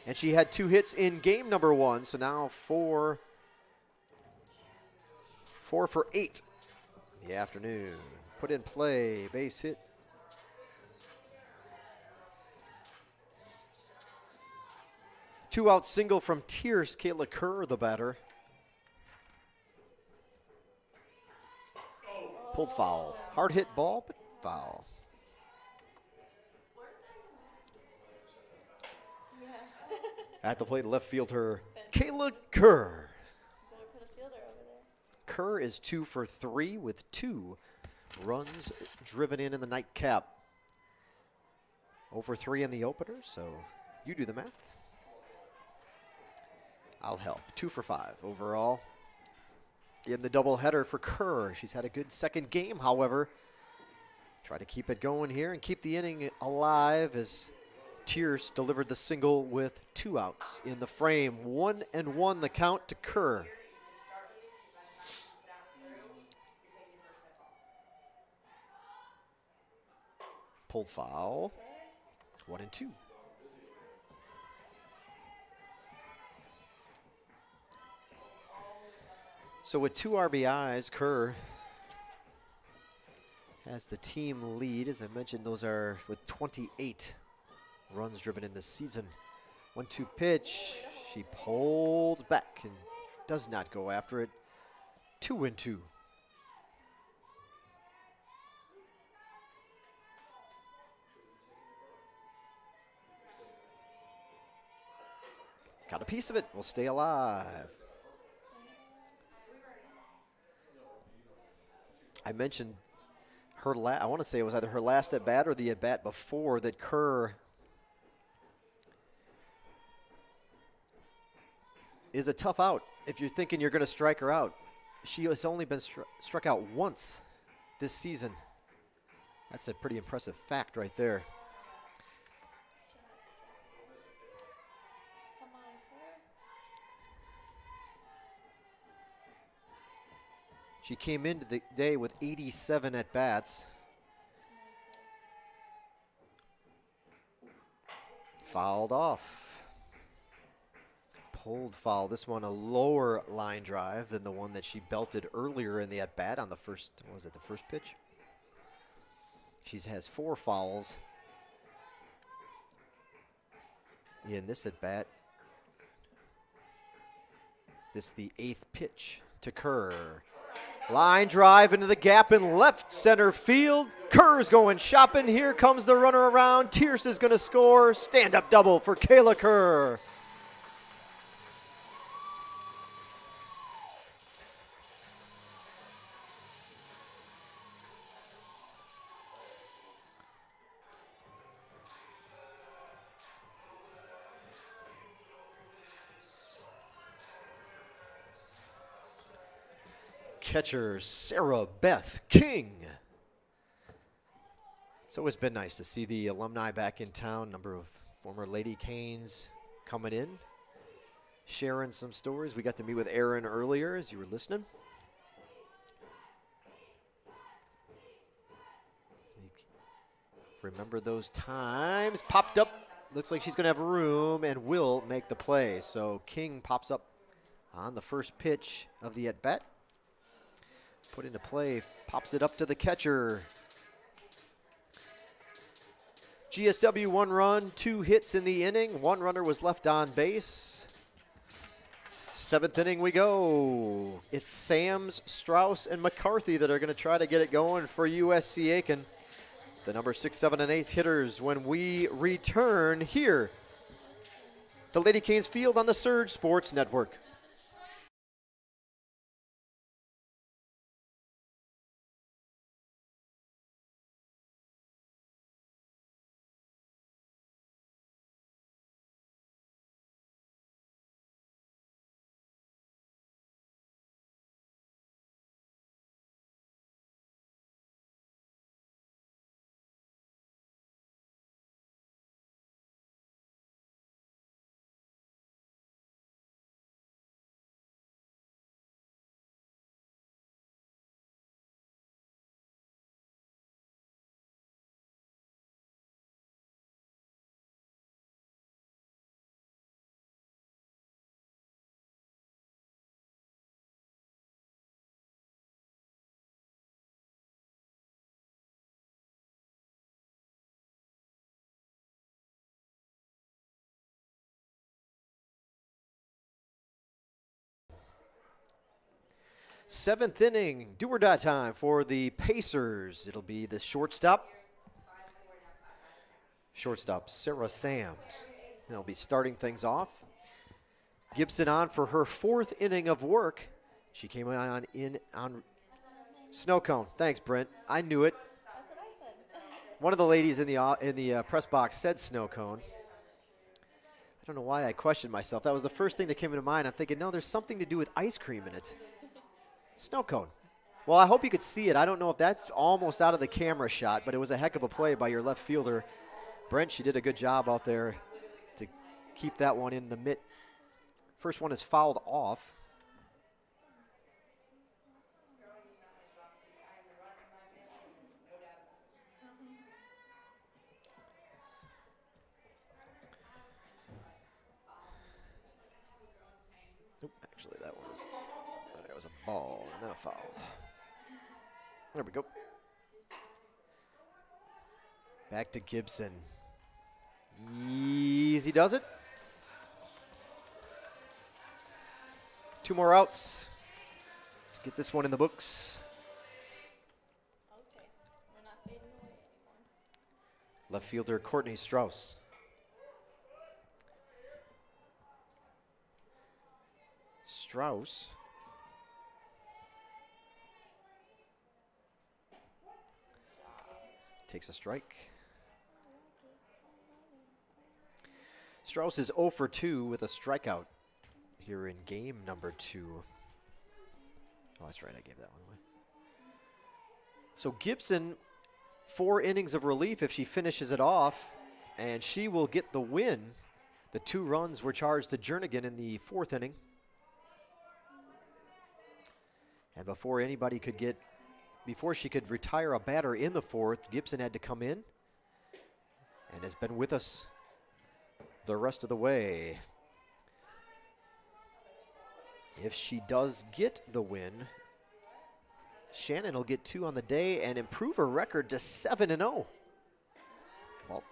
And she had 2 hits in game number 1, so now 4 for 8 in the afternoon. Put in play, base hit. Two-out single from Tierce, Kayla Kerr, the batter. Pulled foul. Hard hit ball, but foul. At the plate, left fielder Kayla Kerr. Kerr is 2 for 3 with 2 runs driven in the nightcap. Over 3 in the opener, so you do the math. I'll help. 2 for 5 overall. In the doubleheader for Kerr. She's had a good second game, however. Try to keep it going here and keep the inning alive as Tierce delivered the single with 2 outs in the frame. 1-1 the count to Kerr. Pulled foul. 1-2. So with 2 RBIs, Kerr has the team lead. As I mentioned, those are with 28 runs driven in this season. 1-2 pitch. She pulled back and does not go after it. 2-2. Got a piece of it. We'll stay alive. I mentioned her I want to say it was either her last at bat or the at bat before that Kerr is a tough out if you're thinking you're going to strike her out. she has only been struck out once this season. That's a pretty impressive fact right there. She came into the day with 87 at-bats. Fouled off. Pulled foul. This one a lower line drive than the one that she belted earlier in the at-bat on the first, what was it, the first pitch? She has 4 fouls in this at-bat. This is the 8th pitch to Kerr. Line drive into the gap in left center field. Kerr's going shopping. Here comes the runner around. Tierce is going to score. Stand-up double for Kayla Kerr. Catcher Sarah Beth King. So it's been nice to see the alumni back in town. Number of former Lady Canes coming in, sharing some stories. We got to meet with Aaron earlier as you were listening. Remember those times. Popped up. Looks like she's going to have room and will make the play. So King pops up on the first pitch of the at-bat. Put into play, pops it up to the catcher. GSW 1 run, 2 hits in the inning. 1 runner was left on base. 7th inning we go. It's Sams, Strauss, and McCarthy that are going to try to get it going for USC Aiken. The number 6, 7, and 8 hitters when we return here. The Lady Canes Field on the Surge Sports Network. Seventh inning, do or die time for the Pacers. It'll be the shortstop. Shortstop, Sarah Sams. They'll be starting things off. Gibson on for her 4th inning of work. She came on snow cone. Thanks, Brent. I knew it. That's what I said. One of the ladies in the press box said snow cone. I don't know why I questioned myself. That was the first thing that came into mind. I'm thinking, no, there's something to do with ice cream in it. Snow cone. Well, I hope you could see it. I don't know if that's almost out of the camera shot, but it was a heck of a play by your left fielder, Brent. She did a good job out there to keep that one in the mitt. First one is fouled off. Nope, actually that one was... There was a ball and then a foul. There we go. Back to Gibson. Easy does it. 2 more outs. Get this one in the books. Okay, we're not fading away anymore. Left fielder Courtney Strauss. Strauss takes a strike. Strauss is 0 for 2 with a strikeout here in game number 2 Oh, that's right. I gave that one away. So Gibson, 4 innings of relief if she finishes it off, and she will get the win. The 2 runs were charged to Jernigan in the 4th inning. And before she could retire a batter in the 4th, Gibson had to come in and has been with us the rest of the way. If she does get the win, Shannon will get 2 on the day and improve her record to 7-0. Well,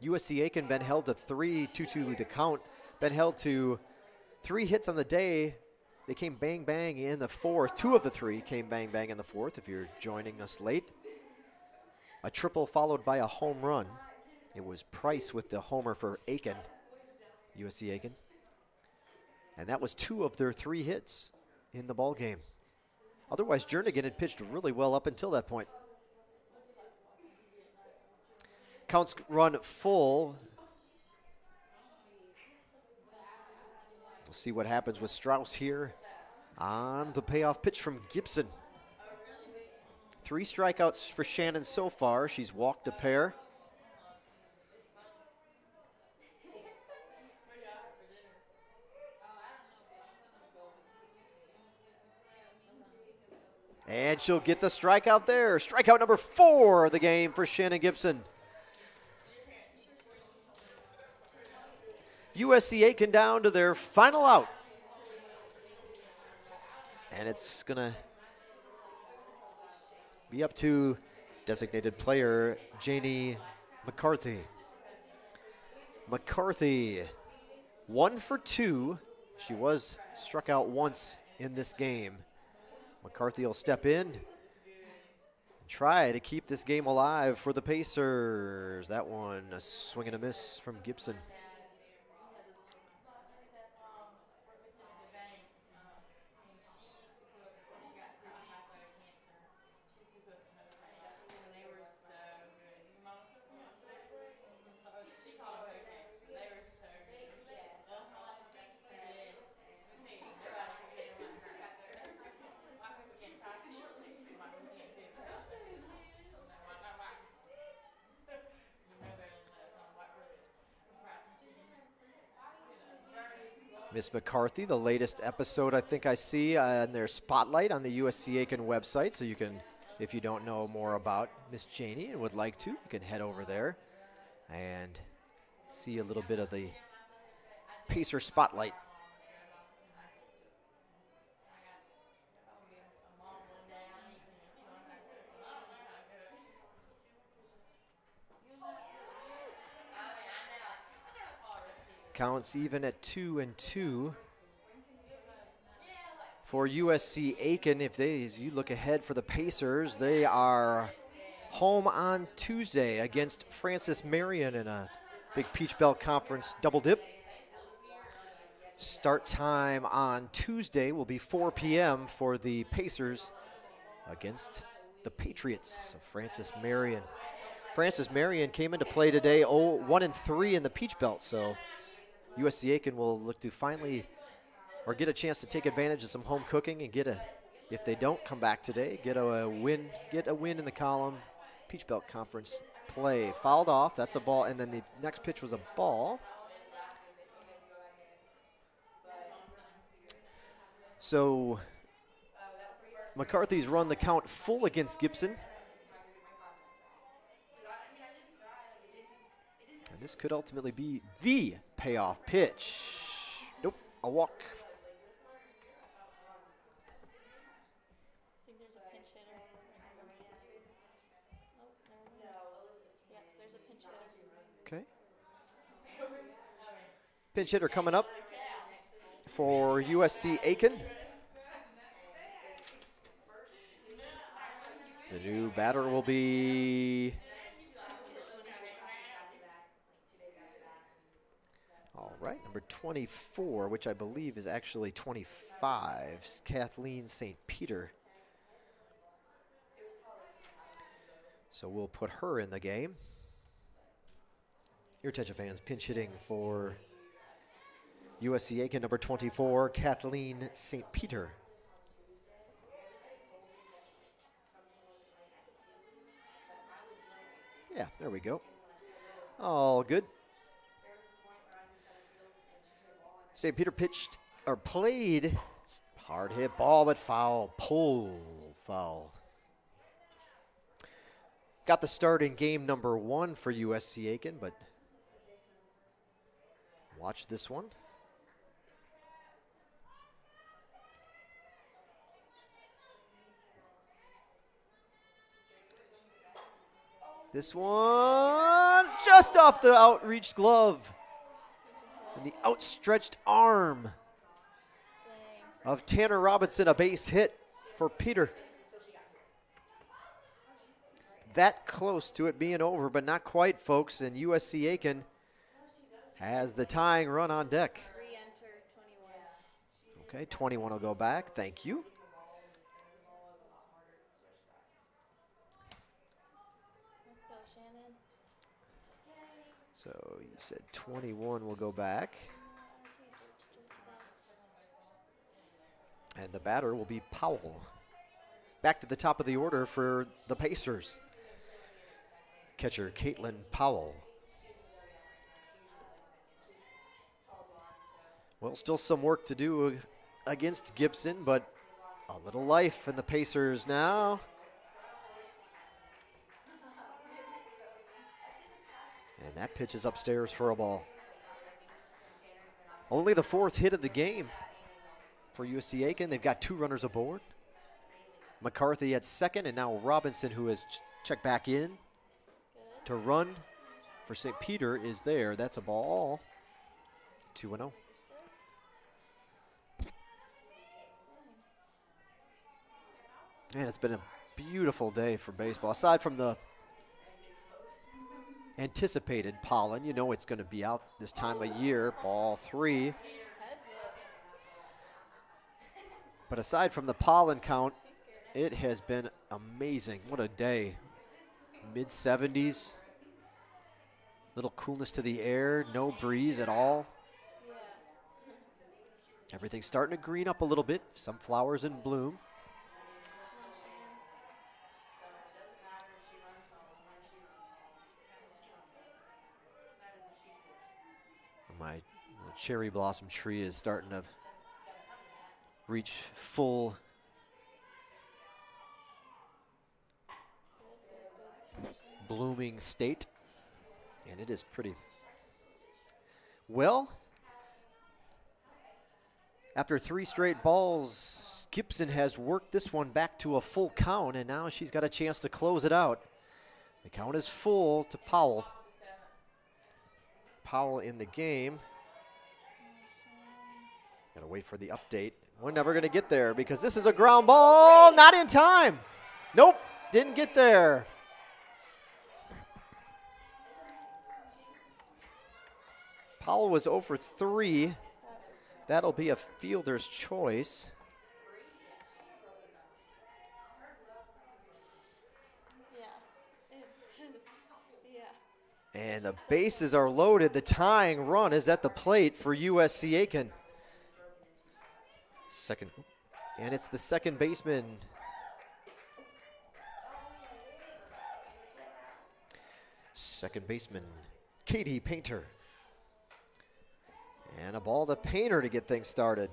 USC Aiken been held to 2-2 the count, been held to 3 hits on the day. They came bang bang in the 4th. 2 of the 3 came bang bang in the 4th if you're joining us late. A triple followed by a home run. It was Price with the homer for Aiken, USC Aiken. And that was 2 of their 3 hits in the ball game. Otherwise, Jernigan had pitched really well up until that point. Counts run full. We'll see what happens with Strauss here on the payoff pitch from Gibson. 3 strikeouts for Shannon so far. She's walked a pair. And she'll get the strikeout there. Strikeout number 4 of the game for Shannon Gibson. USC Aiken down to their final out. And it's going to be up to designated player Janie McCarthy. McCarthy, 1 for 2. She was struck out once in this game. McCarthy will step in and try to keep this game alive for the Pacers. That one, a swing and a miss from Gibson. Miss McCarthy, the latest episode I think I see in their spotlight on the USC Aiken website. So you can, if you don't know more about Miss Janie and would like to, you can head over there and see a little bit of the Pacer spotlight. Counts even at 2-2 for USC Aiken. If you look ahead for the Pacers, they are home on Tuesday against Francis Marion in a big Peach Belt Conference double dip. Start time on Tuesday will be 4 p.m. for the Pacers against the Patriots of Francis Marion. Francis Marion came into play today 1-3 in the Peach Belt, so USC Aiken will look to finally, or get a chance to take advantage of some home cooking and if they don't come back today, get a win in the column. Peach Belt Conference play. Fouled off, that's a ball, and then the next pitch was a ball. So McCarthy's run the count full against Gibson. And this could ultimately be the payoff pitch. Nope, a walk. I think there's a pinch hitter. Nope, never mind. Yeah, there's a pinch hitter. Okay. Pinch hitter coming up for USC Aiken. The new batter will be all right, number 24, which I believe is actually 25, Kathleen St. Peter. So we'll put her in the game. Your attention, fans. Pinch hitting for USC Aiken, number 24, Kathleen St. Peter. Yeah, there we go. All good. St. Peter pitched or played. Hard hit ball, but foul. Pulled foul. Got the start in game number 1 for USC Aiken, but watch this one. This one just off the outreached glove. And the outstretched arm of Tanner Robinson, a base hit for Peter. That close to it being over, but not quite, folks. And USC Aiken has the tying run on deck. Re-enter 21. Okay, 21 will go back. Thank you. Let's go, Shannon. So you said 21 will go back. And the batter will be Powell. Back to the top of the order for the Pacers. Catcher Caitlin Powell. Well, still some work to do against Gibson, but a little life in the Pacers now. And that pitch is upstairs for a ball. Only the 4th hit of the game for USC Aiken. They've got 2 runners aboard. McCarthy at second, and now Robinson, who has checked back in to run for St. Peter, is there. That's a ball. 2-0. Man, it's been a beautiful day for baseball. Aside from the anticipated pollen, you know it's going to be out this time of year. Ball 3. But aside from the pollen count, it has been amazing. What a day. Mid-70s. Little coolness to the air. No breeze at all. Everything's starting to green up a little bit. Some flowers in bloom. My little cherry blossom tree is starting to reach full blooming state, and it is pretty. Well, after 3 straight balls, Gibson has worked this one back to a full count, and now she's got a chance to close it out. The count is full to Powell. Powell in the game. Gotta wait for the update. We're never gonna get there because this is a ground ball, not in time. Nope, didn't get there. Powell was 0 for 3. That'll be a fielder's choice. Yeah. It's just, yeah. And the bases are loaded. The tying run is at the plate for USC Aiken. Second, and it's the second baseman. Second baseman, Katie Painter. And a ball to Painter to get things started.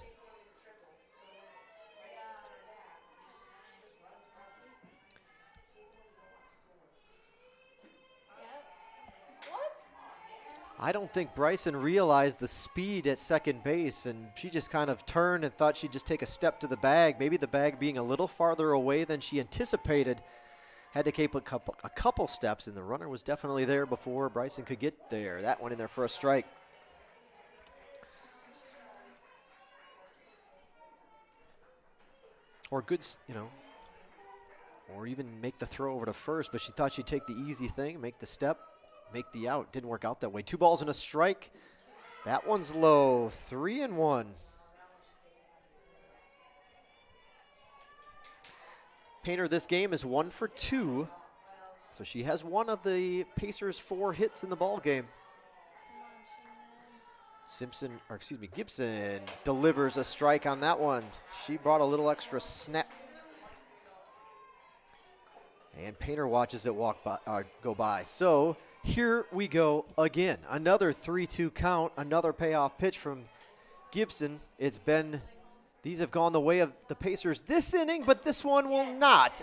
I don't think Bryson realized the speed at second base, and she just kind of turned and thought she'd just take a step to the bag. Maybe the bag being a little farther away than she anticipated. Had to keep a couple steps, and the runner was definitely there before Bryson could get there. That one in there for a strike. Or good, you know, or even make the throw over to first, but she thought she'd take the easy thing, make the step, make the out. Didn't work out that way. 2 balls and a strike. That one's low. 3-1. Painter this game is 1 for 2. So she has one of the Pacers' 4 hits in the ball game. Gibson delivers a strike on that one. She brought a little extra snap. And Painter watches it go by. So here we go again. Another 3-2 count, another payoff pitch from Gibson. These have gone the way of the Pacers this inning, but this one will not.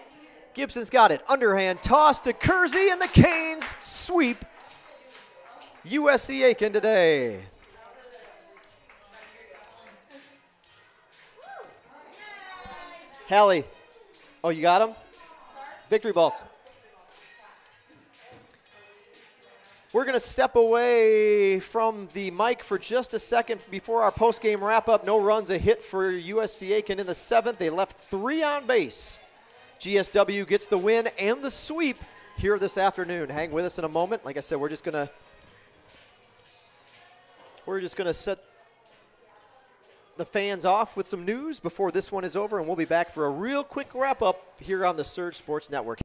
Gibson's got it. Underhand toss to Kersey, and the Canes sweep USC Aiken today. Hallie. Oh, you got him? Victory balls. We're going to step away from the mic for just a second before our postgame wrap-up. No runs, a hit for USC Aiken in the 7th. They left 3 on base. GSW gets the win and the sweep here this afternoon. Hang with us in a moment. Like I said, we're just going to set the fans off with some news before this one is over, and we'll be back for a real quick wrap-up here on the Surge Sports Network.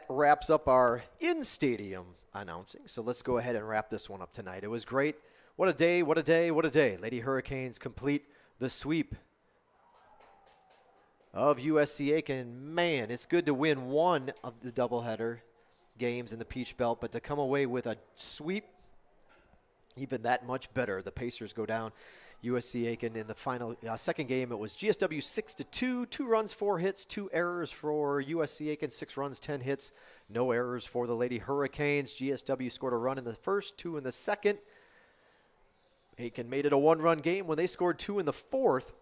Wraps up our in-stadium announcing. So let's go ahead and wrap this one up tonight. It was great. What a day, what a day, what a day. Lady Hurricanes complete the sweep of USC Aiken. Man, it's good to win one of the doubleheader games in the Peach Belt, but to come away with a sweep, even that much better. The Pacers go down. USC Aiken in the final second game, it was GSW 6-2, 2 runs, 4 hits, 2 errors for USC Aiken, 6 runs, 10 hits, no errors for the Lady Hurricanes. GSW scored a run in the first, 2 in the second. Aiken made it a 1-run game when they scored 2 in the fourth.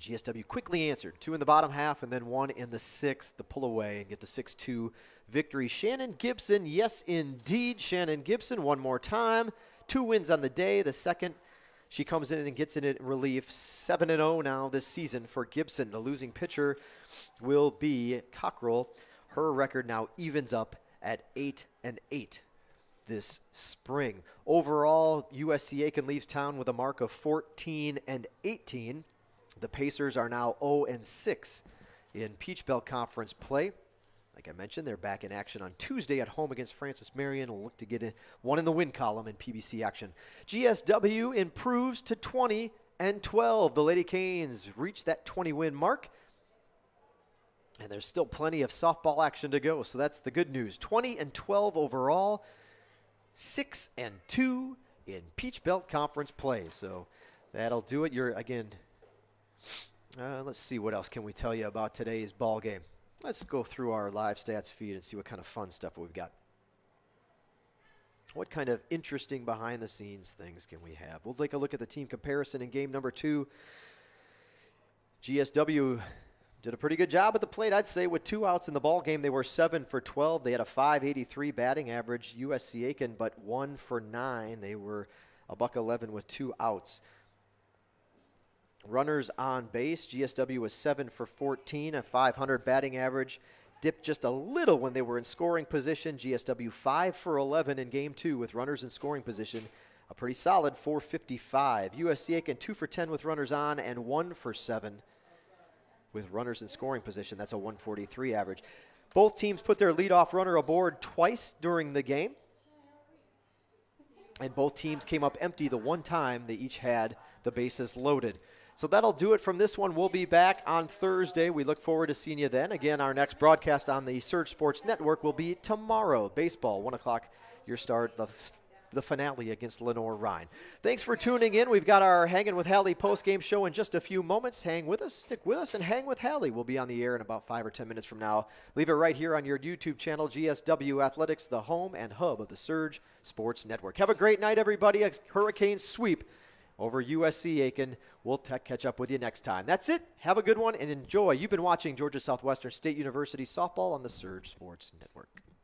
GSW quickly answered, 2 in the bottom half and then 1 in the sixth to pull away and get the 6-2 victory. Shannon Gibson, yes indeed, Shannon Gibson one more time. 2 wins on the day. The second She comes in and gets it in relief. 7-0 now this season for Gibson. The losing pitcher will be Cockrell. Her record now evens up at 8-8 this spring. Overall, USC Aiken leaves town with a mark of 14-18. The Pacers are now 0-6 in Peach Belt Conference play. Like I mentioned, they're back in action on Tuesday at home against Francis Marion. We'll look to get one in the win column in PBC action. GSW improves to 20-12. The Lady Canes reach that 20-win mark. And there's still plenty of softball action to go, so that's the good news. 20-12 overall, 6-2 in Peach Belt Conference play. So that'll do it. Let's see, what else can we tell you about today's ball game. Let's go through our live stats feed and see what kind of fun stuff we've got. What kind of interesting behind-the-scenes things can we have? We'll take a look at the team comparison in game number 2. GSW did a pretty good job at the plate, I'd say. With 2 outs in the ball game, they were 7 for 12. They had a .583 batting average. USC Aiken, but 1 for 9. They were a $111 with 2 outs. Runners on base, GSW was 7 for 14, a .500 batting average. Dipped just a little when they were in scoring position. GSW 5 for 11 in game 2 with runners in scoring position. A pretty solid .455. USC Aiken 2 for 10 with runners on and 1 for 7 with runners in scoring position. That's a .143 average. Both teams put their leadoff runner aboard twice during the game. And both teams came up empty the one time they each had the bases loaded. So that'll do it from this one. We'll be back on Thursday. We look forward to seeing you then. Again, our next broadcast on the Surge Sports Network will be tomorrow. Baseball, 1 o'clock, your start, the finale against Lenore Rhine. Thanks for tuning in. We've got our Hanging with Hallie postgame show in just a few moments. Hang with us, stick with us, and hang with Hallie. We'll be on the air in about 5 or 10 minutes from now. Leave it right here on your YouTube channel, GSW Athletics, the home and hub of the Surge Sports Network. Have a great night, everybody. A hurricane sweep over USC Aiken. We'll catch up with you next time. That's it. Have a good one and enjoy. You've been watching Georgia Southwestern State University softball on the Surge Sports Network.